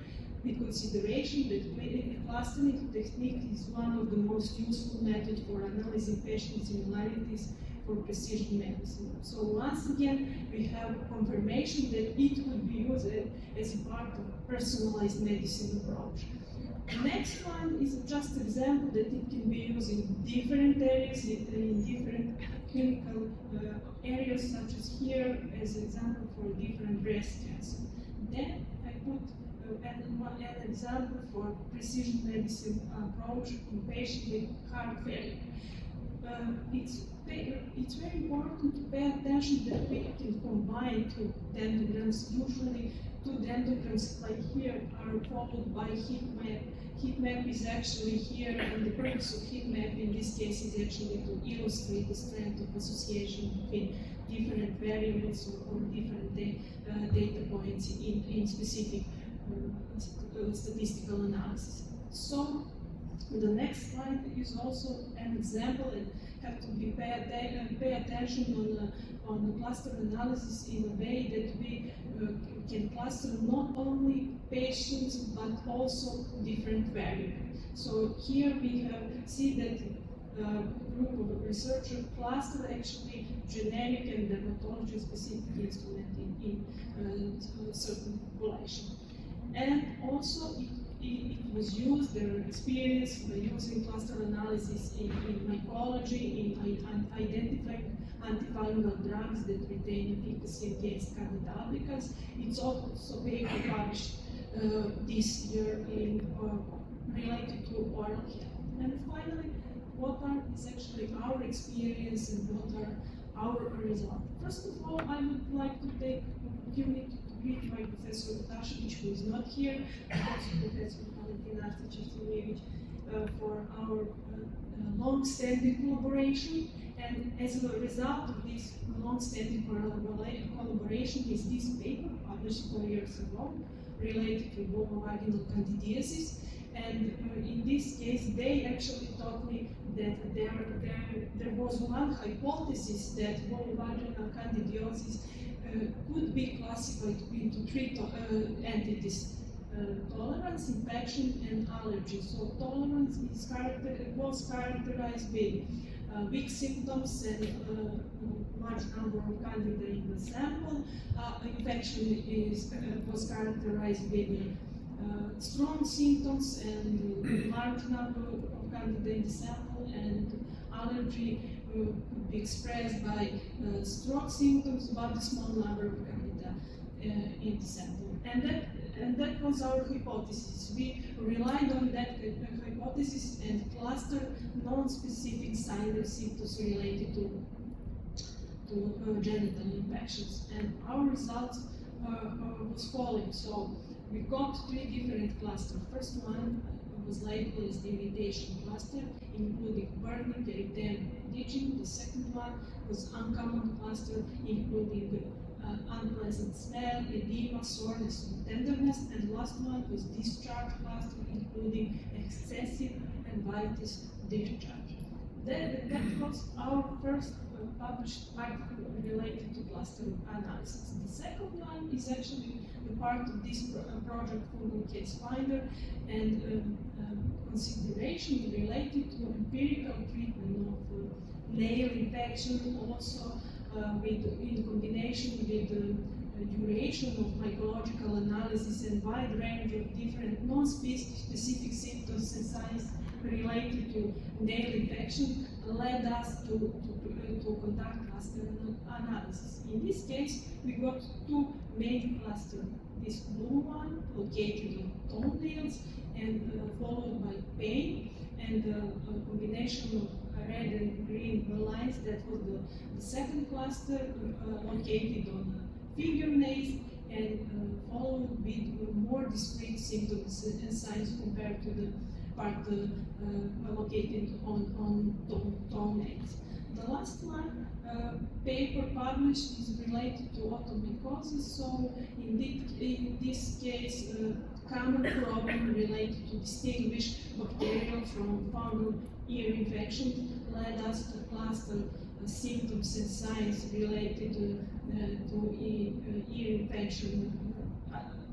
with consideration that clinical clustering technique is one of the most useful methods for analyzing patient similarities for precision medicine. So once again, we have confirmation that it could be used as a part of personalized medicine approach. The next one is just an example that it can be used in different areas, in different clinical areas, such as here as an example for different breast cancer. Then I put an example for precision medicine approach in patients with heart failure. It's very important to pay attention that we can combine two dendrograms. Usually, two dendrograms like here are followed by heat map. Heat map is actually here, and the purpose of heat map in this case is actually to illustrate the strength of association between different variables or different data points in specific statistical analysis. So the next slide is also an example and have to be pay attention on the cluster analysis in a way that we can cluster not only patients but also different variables. So here we see that group of researchers cluster actually generic and dermatology specific instrument in certain population. And also it was used, their experience by using cluster analysis in mycology, in identifying antifungal drugs that retain efficacy against Candida albicans. It's also paper published this year related to oral health. And finally, what is actually our experience and what are our results? First of all, I would like to take the opportunity to greet my Professor Arsić, who is not here, and also Professor Valentina Arsić Arsenijević for our long-standing collaboration. And as a result of this long-standing collaboration is this paper published 4 years ago related to vulvovaginal candidiasis. And in this case, they actually told me that there was one hypothesis that vulvovaginal candidiosis could be classified into three entities: tolerance, infection, and allergy. So tolerance was characterized with weak symptoms and large number of candida in the sample. Infection was characterized with strong symptoms and large number of candida in the sample, and allergy could be expressed by strong symptoms but a small number of candida in the sample. And that was our hypothesis. We relied on that hypothesis and clustered non-specific signs and symptoms related to genital infections. And our results was following. So we got three different clusters. First one was labeled as the irritation cluster, including burning, erythema, and itching. The second one was uncommon cluster, including unpleasant smell, edema, soreness, and tenderness. And the last one was discharge cluster, including excessive and vitis discharge. That was our first published article related to cluster analysis. The second one is actually the part of this project, FungalCaseFinder, and consideration related to empirical treatment of nail infection, also in combination with the duration of mycological analysis and wide range of different non-specific symptoms and signs related to nail infection, led us to conduct cluster analysis. In this case, we got two main clusters. This blue one located on toenails and followed by pain, and a combination of red and green lines, that was the second cluster, located on fingernails and followed with more discrete symptoms and signs compared to the part located on toenails. The last one, paper published, is related to automycosis. So in this case, common problem related to distinguish bacterial from fungal ear infection led us to cluster symptoms and signs related to ear infection.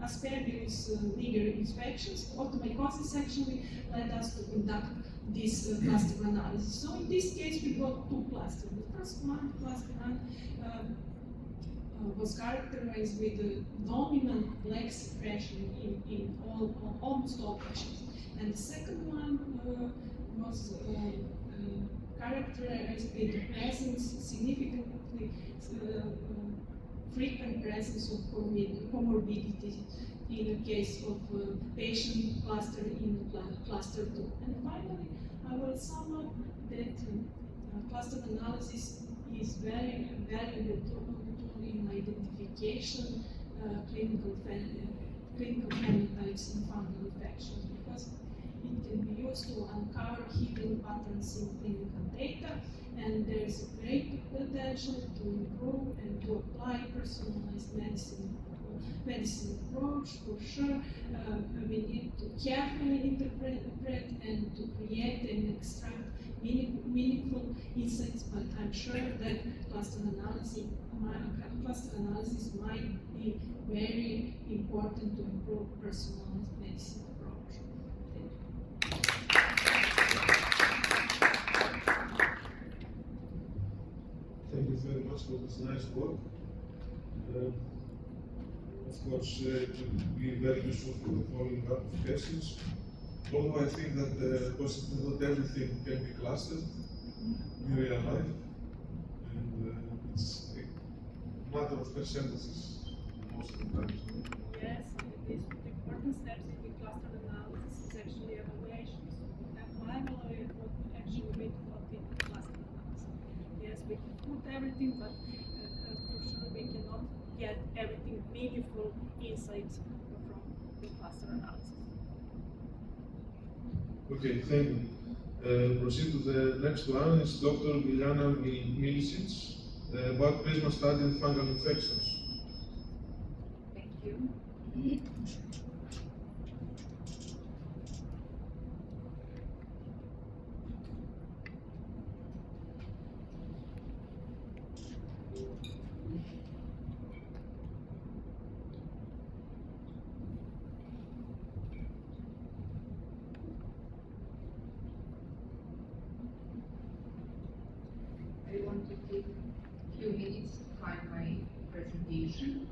Aspergillus niger infections. Automycosis actually led us to conduct this cluster analysis. So in this case, we got two clusters. The first one, cluster one, was characterized with the dominant black suppression in almost all patients. And the second one was characterized with the presence, significantly frequent presence of comorbidities in the case of patient cluster in cluster 2. And finally, I will sum up that cluster analysis is very valuable tool in identification clinical phenotypes in fungal infections, because it can be used to uncover hidden patterns in clinical data, and there is a great potential to improve and to apply personalized medicine approach. For sure, we need to carefully interpret and to create and extract meaningful insights, but I'm sure that cluster analysis might be very important to improve personalized medicine approach. Thank you very much for this nice work. Of course, it will be very useful for the following up of cases. Although I think that not everything can be clustered in real life, and it's a matter of percentages most of the time. Yes, the important steps in the cluster analysis is actually evaluation. So we have to evaluate what actually we got in the cluster analysis. Yes, we can put everything, but for sure we cannot get everything meaningful insights from the cluster analysis. Okay, thank you. Proceed to the next one. Is Dr. Valentina Arsić about prisma study in fungal infections. Thank you. presentation.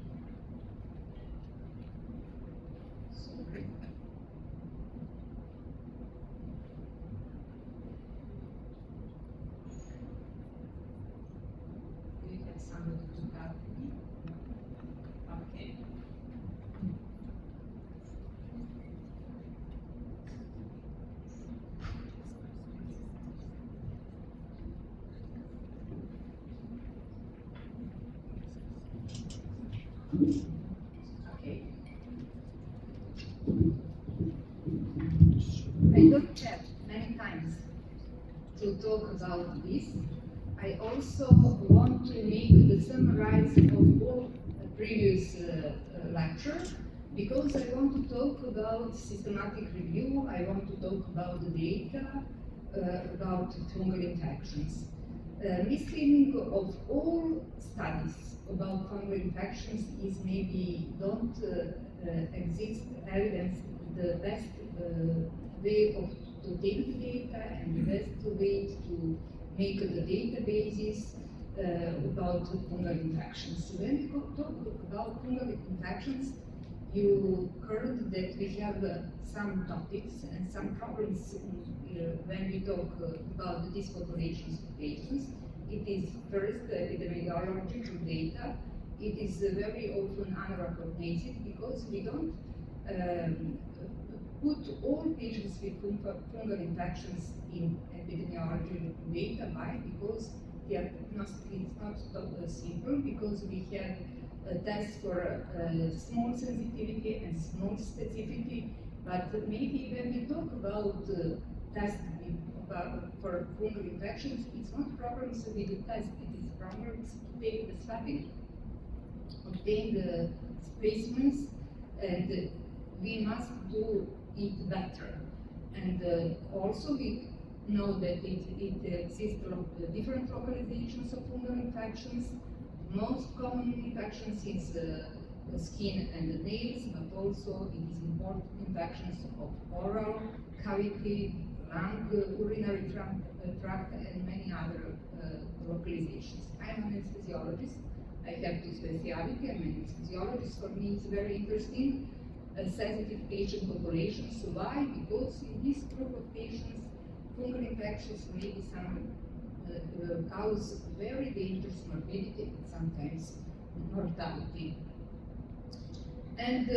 Do you have somebody to help me? Okay. Okay. I don't have many times to talk about this. I also want to make the summarize of all previous lecture, because I want to talk about systematic review, I want to talk about the data, about fungal infections. Misleading of all studies about fungal infections is maybe don't exist evidence the best way of to take the data and the best way to make the databases about fungal infections. When we talk about fungal infections, you heard that we have some topics and some problems when we talk about these populations of patients. It is first epidemiological data. It is very often unrecognized because we don't put all patients with fungal infections in epidemiological data. Why? Because diagnostic is not simple, because we have tests for small sensitivity and small specificity, but maybe when we talk about tests for fungal infections, it's not problems with the test, it is problems to take the swabbing, obtain the specimens, and we must do it better. And also we know that it exists different localizations of fungal infections. Most common infections is skin and nails, but also it is important infections of oral cavity, lung, urinary tract, and many other localizations. I'm an anesthesiologist. I have two specialties. I'm an anesthesiologist. For me, it's very interesting. Sensitive patient populations. So why? Because in this group of patients, fungal infections may be some cause very dangerous morbidity and sometimes mortality. And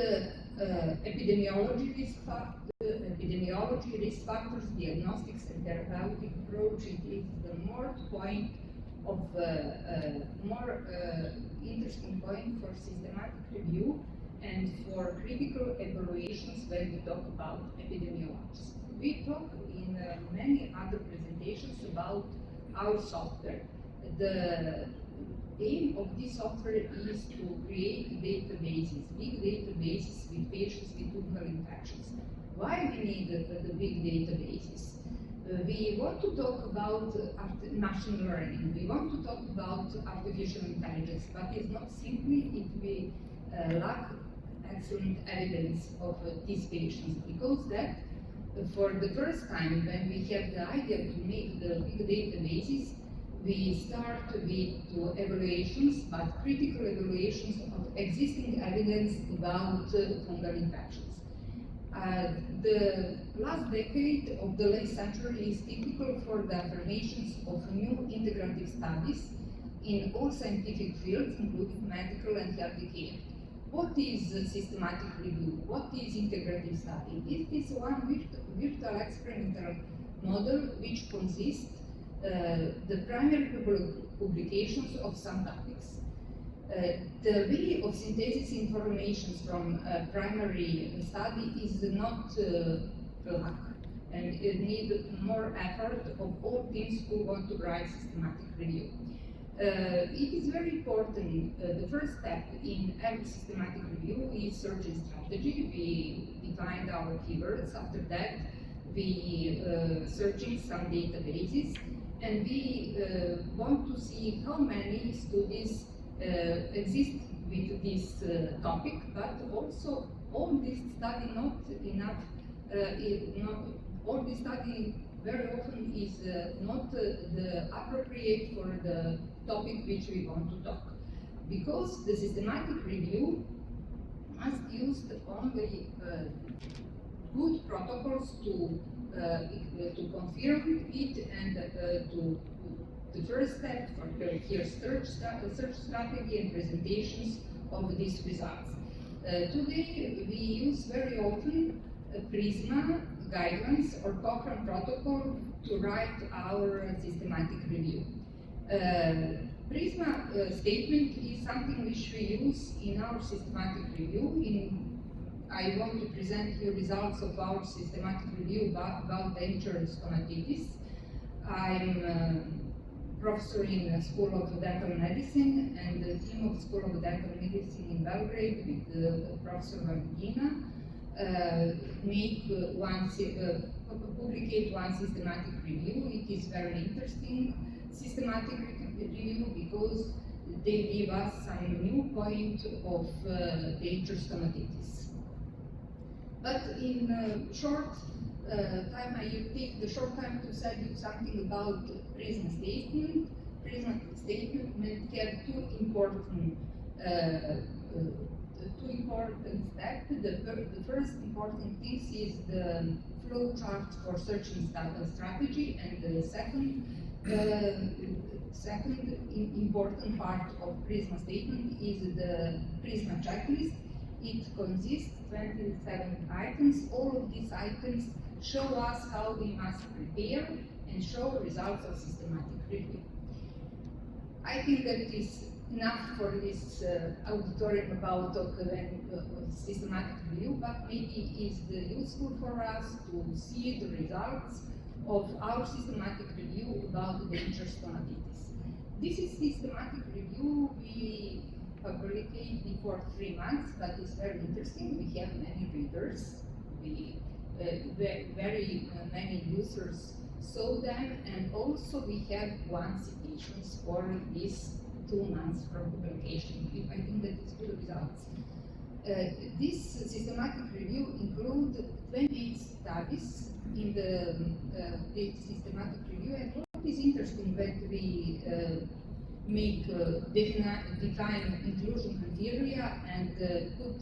epidemiology risk factors, diagnostics and therapeutic approach, it is the more point of more interesting point for systematic review and for critical evaluations when we talk about epidemiology. We talk in many other presentations about our software. The aim of this software is to create databases, big databases with patients with fungal infections. Why we need the big databases? We want to talk about machine learning. We want to talk about artificial intelligence, but it's not simply if we lack excellent evidence of these patients, because that for the first time when we have the idea to make the big databases, we start with evaluations, but critical evaluations of existing evidence about fungal infections. The last decade of the late century is typical for the affirmations of new integrative studies in all scientific fields, including medical and healthcare. What is systematic review? What is integrative study? It is one virtual experimental model which consists the primary publications of some topics. The way of synthesis information from primary study is not luck, and it needs more effort of all teams who want to write systematic review. It is very important, the first step in every systematic review is searching strategy. We defined our keywords. After that, we searching some databases, and we want to see how many studies exist with this topic, but also all this study not enough, all this study very often is not the appropriate for the topic which we want to talk. because the systematic review must use only good protocols to confirm it, and the first step for clear search strategy and presentations of these results. Today we use very often PRISMA guidelines or Cochrane protocol to write our systematic review. PRISMA statement is something which we use in our systematic review. I want to present you results of our systematic review about dangerous stomatitis. I'm professor in the School of Dental Medicine, and the team of School of Dental Medicine in Belgrade with Professor Valentina publicate one systematic review. It is very interesting systematic review because they give us some new point of dangerous stomatitis. But in short time, I take the short time to say you something about PRISMA statement. PRISMA statement have two important steps. The first important thing is the flow chart for searching strategy, and the second important part of PRISMA statement is the PRISMA checklist. It consists of 27 items. All of these items show us how we must prepare and show results of systematic review. I think that is enough for this auditorium about systematic review, but maybe it is useful for us to see the results of our systematic review about dangerous stomatitis. This is systematic review we publicate before 3 months, but it's very interesting. We have many readers. Very many users saw them, and also we have 1 citations for these 2 months from publication. I think that is good results. This systematic review includes 28 studies in the systematic review, and what is interesting that we define inclusion criteria and put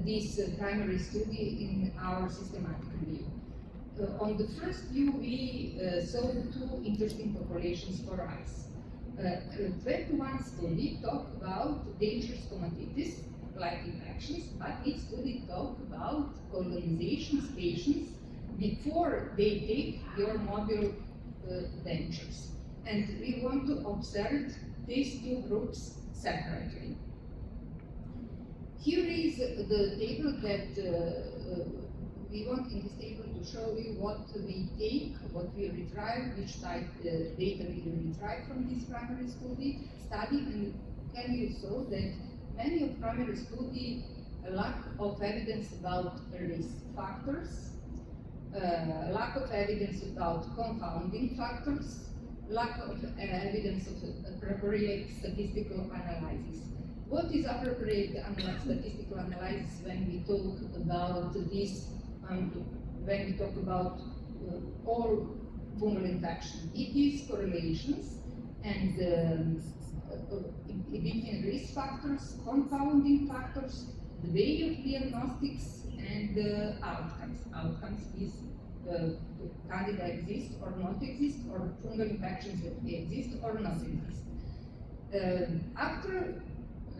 this primary study in our systematic review. On the first view, we saw 2 interesting populations for us. 21 study talked about dangerous stomatitis, like infections, but each study talked about colonization patients before they take your mobile dentures. And we want to observe these 2 groups separately. Here is the table that we want in this table to show you what we take, what we retrieve, which type data we retrieve from this primary study, and can you saw that many of primary study lack of evidence about risk factors, lack of evidence about confounding factors, lack of evidence of appropriate statistical analysis. What is appropriate statistical analysis when we talk about this, when we talk about all fungal infection? It is correlations and between risk factors, confounding factors, the way of diagnostics, and outcomes. Outcomes is candida exist or not exist, or fungal infections that exist or not exist. After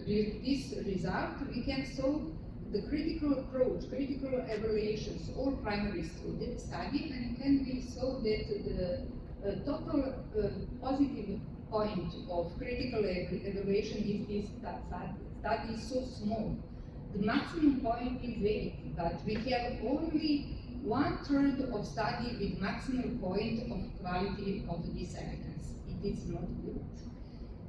this result, we can solve the critical approach, critical evaluations, all primary study, and can we solve that the total positive point of critical evaluation is this study is so small. The maximum point is 8, but we have only 1/3 of study with maximum point of quality of this evidence. It is not good.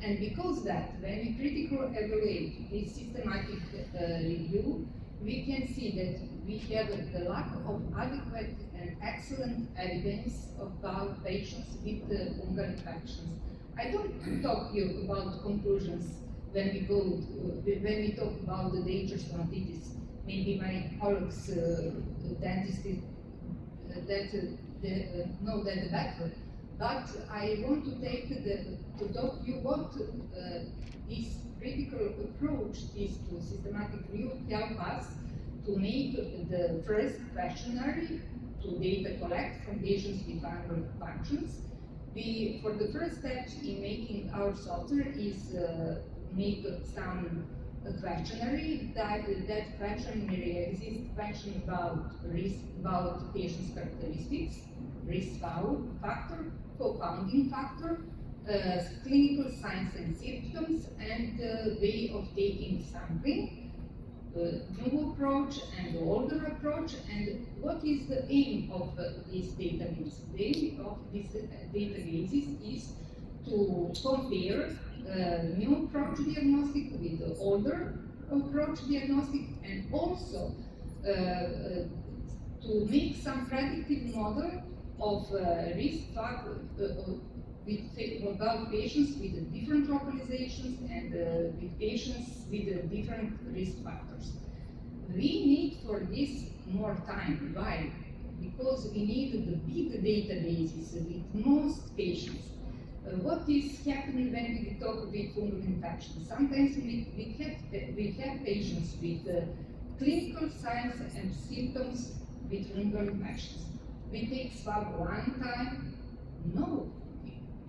And because that, when we critically evaluate this systematic review, we can see that we have the lack of adequate and excellent evidence about patients with fungal infections. I don't talk you about conclusions when we talk about the dangerous stomatitis. Maybe my colleagues, dentists, know that better. But I want to talk to you what this critical approach, this to systematic review, help us to make the first questionnaire to data collect from patients with fungal functions. For the first step in making our software is make some questionnaire. That questionnaire exists question about risk, about patient's characteristics, risk factor, co-founding factor, clinical signs and symptoms, and way of taking sampling, new approach and older approach, and what is the aim of this database? The aim of this database is to compare new approach diagnostic with the older approach diagnostic, and also to make some predictive model of risk factor about patients with different localizations and with patients with different risk factors. We need for this more time. Why? Because we need the big databases with most patients. What is happening when we talk with fungal infections? Sometimes we have patients with clinical signs and symptoms with fungal infections. We take swab one time, no.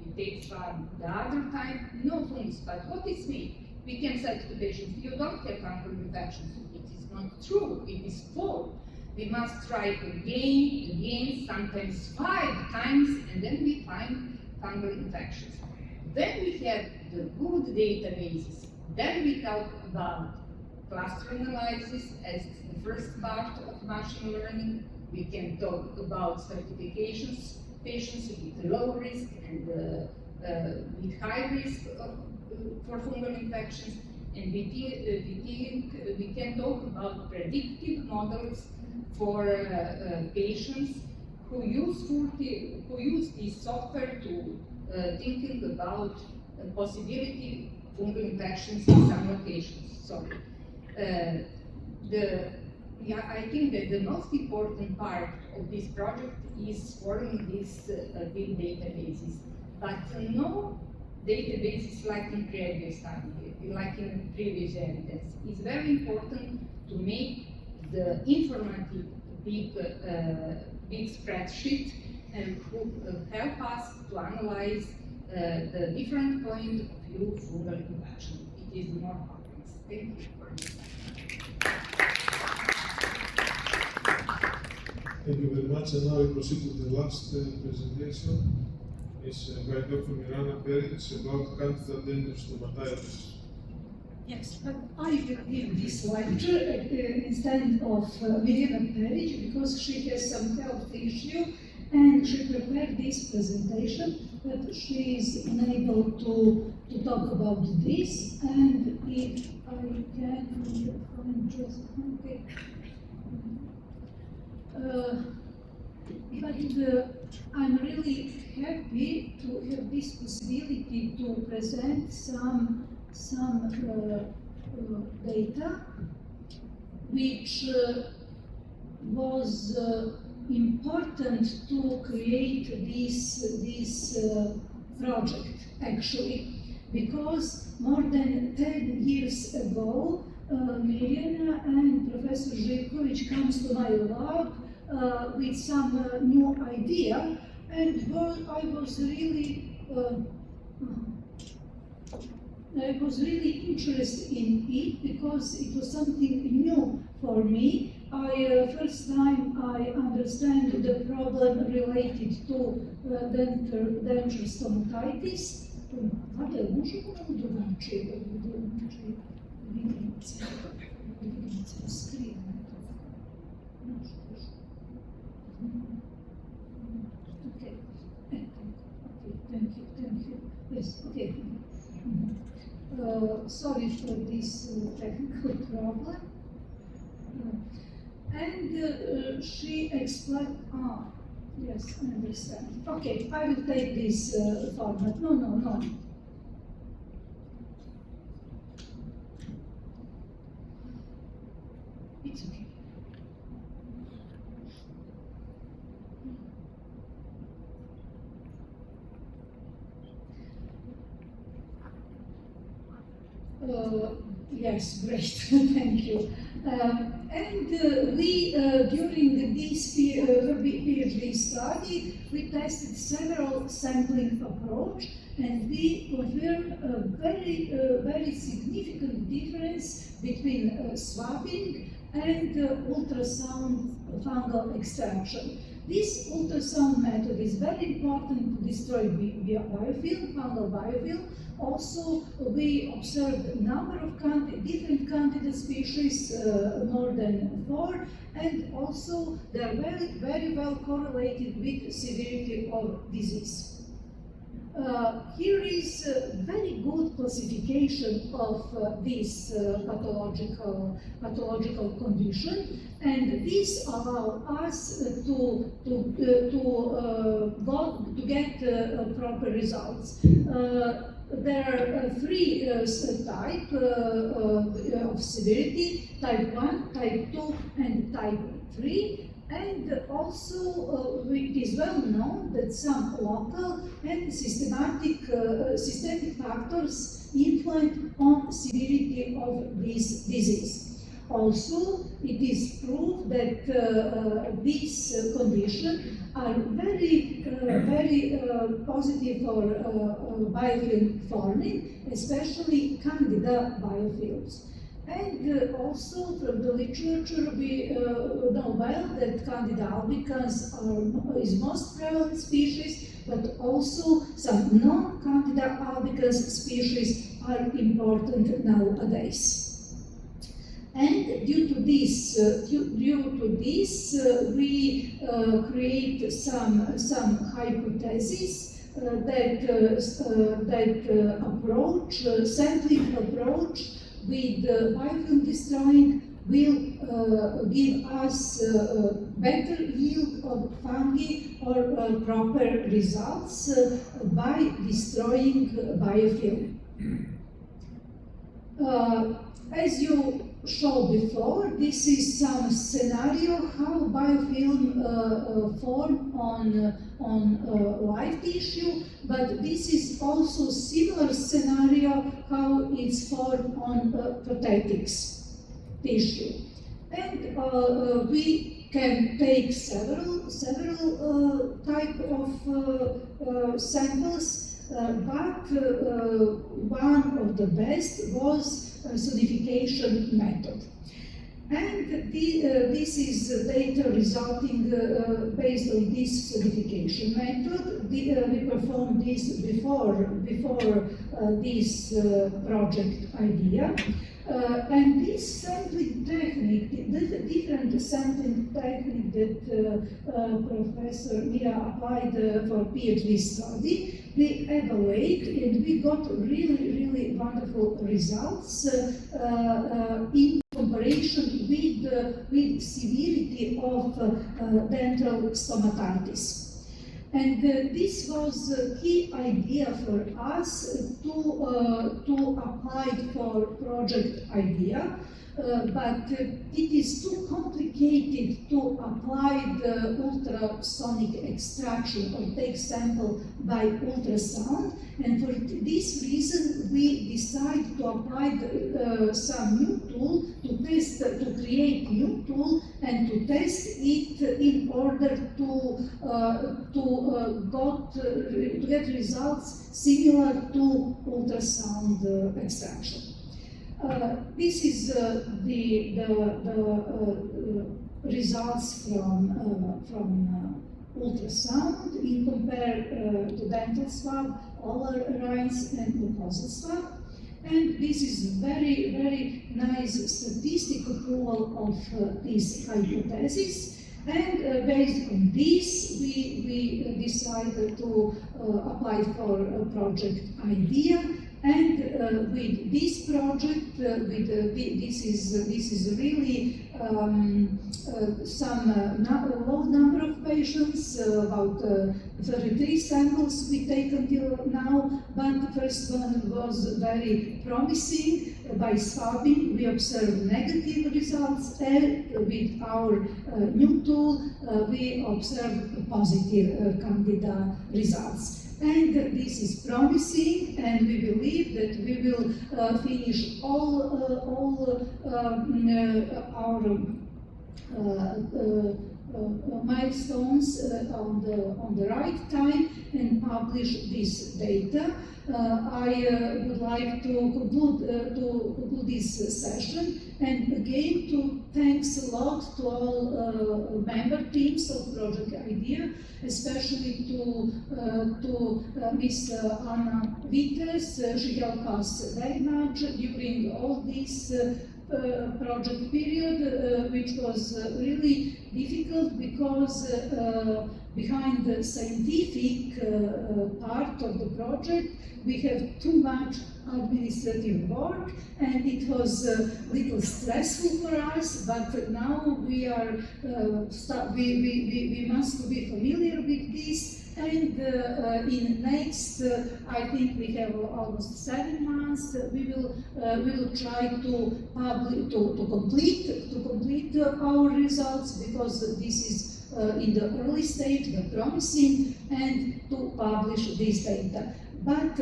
We take swab the other time, no fungus. But what is me? We can say to the patients, you don't have fungal infections. It is not true, it is false. We must try again, sometimes 5 times, and then we find fungal infections. Then we have the good databases. Then we talk about cluster analysis as the first part of machine learning. We can talk about certifications, patients with low risk and with high risk for fungal infections. And we can talk about predictive models for patients who use this software to thinking about possibility fungal infections in some locations. So I think that the most important part of this project is forming these big databases, but no databases like in previous study, like in previous evidence. It's very important to make the informative big spreadsheet and help us to analyze the different point of view of fungal infection. It is more complex. Thank you for this. Thank you very much. And now we proceed to the last presentation. It's by Dr. Ana Vitez about candidate endostomatitis. Yes, but I will give this lecture instead of Mirjana Perić because she has some health issue and she prepared this presentation, but she is unable to talk about this. And if I can find just okay. But I'm really happy to have this possibility to present some data which was important to create this project actually, because more than 10 years ago Mirjana and Professor Živković comes to my lab with some new idea, and I was really interested in it because it was something new for me. First time I understand the problem related to denture stomatitis. Okay, thank you. Yes, okay. Sorry for this technical problem. And she explained, yes, I understand. Okay, I will take this format. No. It's okay. Yes, great, thank you. We, during this PhD study, we tested several sampling approach, and we confirmed a very significant difference between swabbing and ultrasound fungal extraction. This ultrasound method is very important to destroy biofilm, fungal biofilm. Also, we observed a number of different candida species, more than 4, and also they are very well correlated with severity of disease. Here is a very good classification of this pathological condition, and this allows us to get proper results. There are 3 types of severity: type 1, type 2, and type 3. And also, it is well known that some local and systemic factors influence on severity of this disease. Also, it is proved that these conditions are very positive for biofilm forming, especially candida biofilms. And also from the literature, we know well that Candida albicans is most prevalent species, but also some non-Candida albicans species are important nowadays. And due to this, we create some hypotheses that approach, sampling approach with biofilm destroying will give us better yield of fungi or proper results by destroying biofilm. As you showed before, this is some scenario how biofilm form on live tissue, but this is also similar scenario how it's formed on prosthetics tissue. And we can take several type of samples, but one of the best was sodification method. And this is data resulting based on this sodification method. We performed this before this project idea. And this sampling technique, the different sampling technique that Professor Mira applied for PhD study, we evaluate and we got really wonderful results in comparison with severity of dental stomatitis. And this was a key idea for us to apply for project idea, but it is too complicated to apply the ultrasonic extraction or take sample by ultrasound, and for this reason we decided to apply some new tool to create new tool and to test it in order to get results similar to ultrasound extraction. This is the results from ultrasound in compare to dental swab, oral rinse, and mucosal swab. And this is very nice statistical approval of this hypothesis. And based on this, we decided to apply for a project idea. And with this project, this is really some low number of patients, about 33 samples we take until now, but the first one was very promising. By swabbing, we observed negative results, and with our new tool, we observed positive candida results. And this is promising, and we believe that we will finish all our milestones on the right time and publish this data. I would like to conclude this session, and again to thanks a lot to all member teams of Project Idea, especially to Ms. Ana Vitez. She helped us very much during all this project period, which was really difficult because behind the scientific part of the project, we have too much administrative work, and it was a little stressful for us, but now we are we must be familiar with this. And in next, I think we have almost 7 months. We will try to complete our results, because this is in the early stage, but promising, and to publish this data. But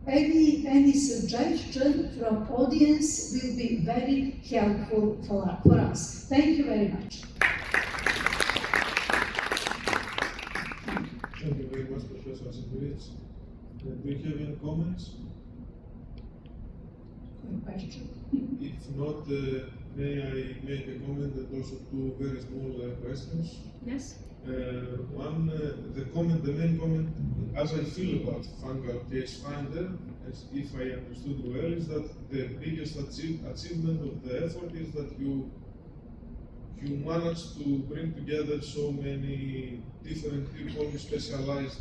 any suggestion from audience will be very helpful for us. Thank you very much. Thank you very much, Professor Arsenijević. Do you have any comments? Question. If not, may I make a comment and also two very small questions? Yes. One, the main comment, as I feel about Fungal Case Finder, as if I understood well, is that the biggest achievement of the effort is that you managed to bring together so many different people, specialized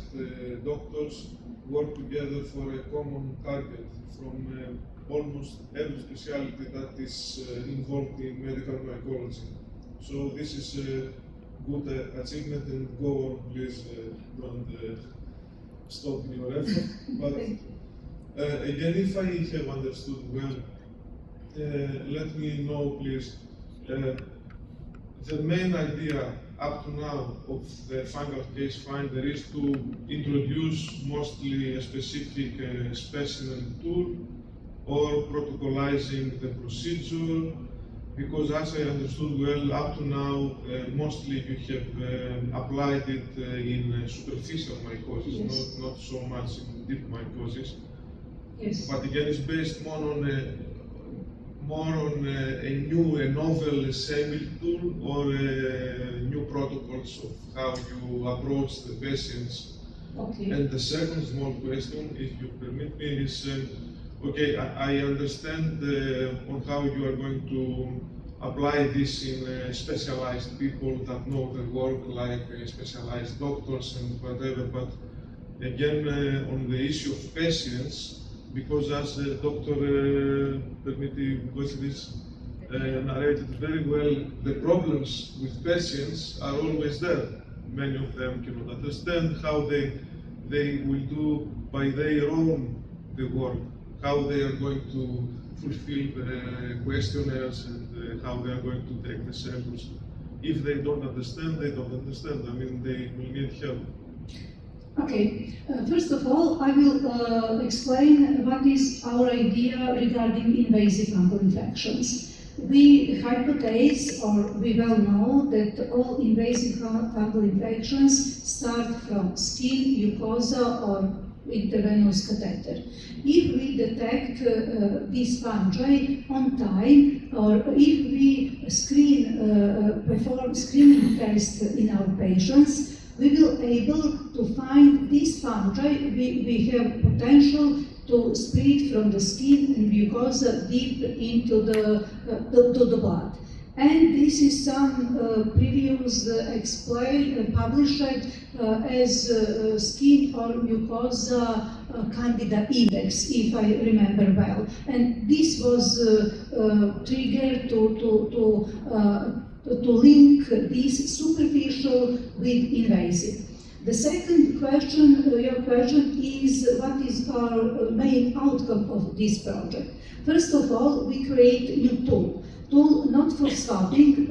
doctors, work together for a common target from almost every specialty that is involved in medical mycology. So this is a good achievement, and go on, please don't stop in your effort. But again, if I have understood well, let me know, please. The main idea up to now of the Fungal Case Finder is to introduce mostly a specific specimen tool or protocolizing the procedure, because as I understood well, up to now, mostly you have applied it in superficial mycosis, yes. not so much in deep mycosis. Yes. But again, it's based more on a novel semi tool, or new protocols of how you approach the patients. Okay. And the second small question, if you permit me, is okay, I understand on how you are going to apply this in specialized people that know the work, like specialized doctors and whatever, but again, on the issue of patients, because as Dr. Permiti narrated very well, the problems with patients are always there. Many of them cannot understand how they will do by their own the work, how they are going to fulfill the questionnaires, and how they are going to take the samples. If they don't understand, they don't understand. I mean, they will need help. Okay, first of all, I will explain what is our idea regarding invasive fungal infections. We hypothesize, or we well know, that all invasive fungal infections start from skin, mucosa, or intravenous catheter. If we detect these fungi on time, or if we perform screening tests in our patients, we will be able to find these fungi. We have potential to spread from the skin and mucosa deep into the blood. And this is some previous published as skin or mucosa candida index, if I remember well. And this was triggered to link this superficial with invasive. The second question, your question, is what is our main outcome of this project? First of all, we create a new tool not for swabbing,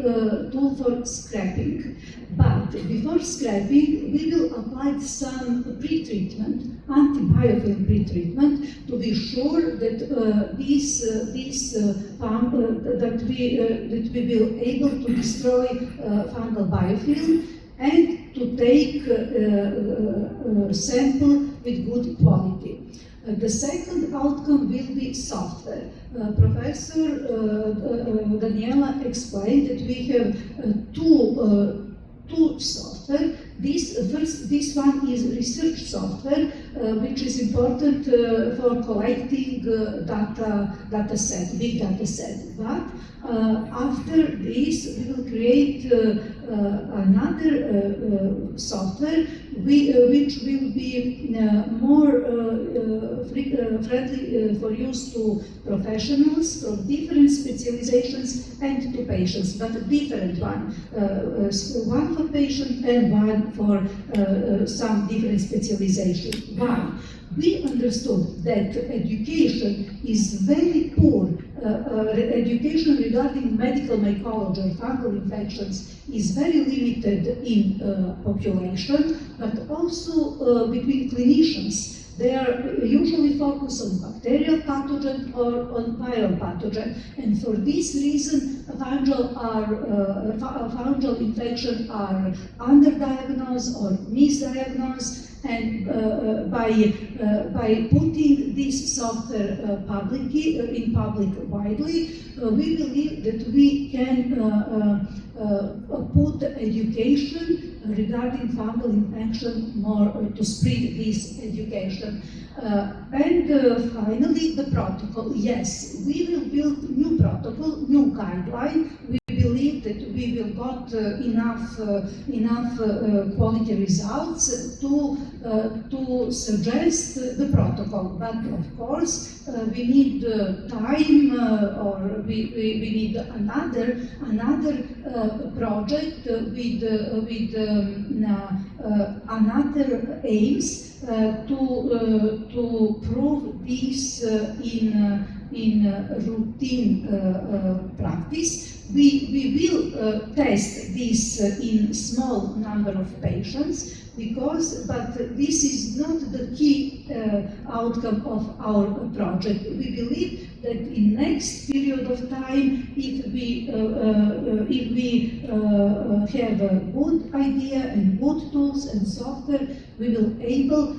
tool for scraping. But before scraping, we will apply some pre-treatment, antibiofilm pre-treatment, to be sure that that we will able to destroy fungal biofilm and to take sample with good quality. The second outcome will be software. Professor Daniela explained that we have two software. This one is research software, which is important for collecting data set, big data set. But after this, we will create another software which will be more friendly for use to professionals from different specializations and to patients, but a different one. One for patient and one for some different specialization. Why? We understood that education is very poor. Education regarding medical mycology or fungal infections is very limited in population, but also between clinicians. They are usually focused on bacterial pathogen or on viral pathogen, and for this reason, fungal infections are underdiagnosed or misdiagnosed. And by putting this software in public widely, we believe that we can put education regarding fungal infection more to spread this education. And finally, the protocol. Yes, we will build new protocol, new guideline. We believe that we will got enough quality results to suggest the protocol. But of course, we need time, or we need another project with another aims to prove this in routine practice. We will test this in small number of patients, but this is not the key outcome of our project. We believe that in next period of time, if we have a good idea and good tools and software, we will able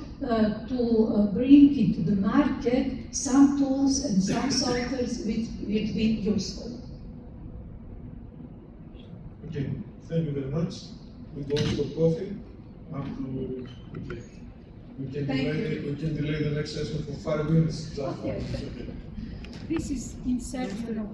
to bring into the market some tools and some softwares which will be useful. Okay, thank you very much. We go for coffee. We can delay the next session for 5 minutes. Okay. This is in Serbian.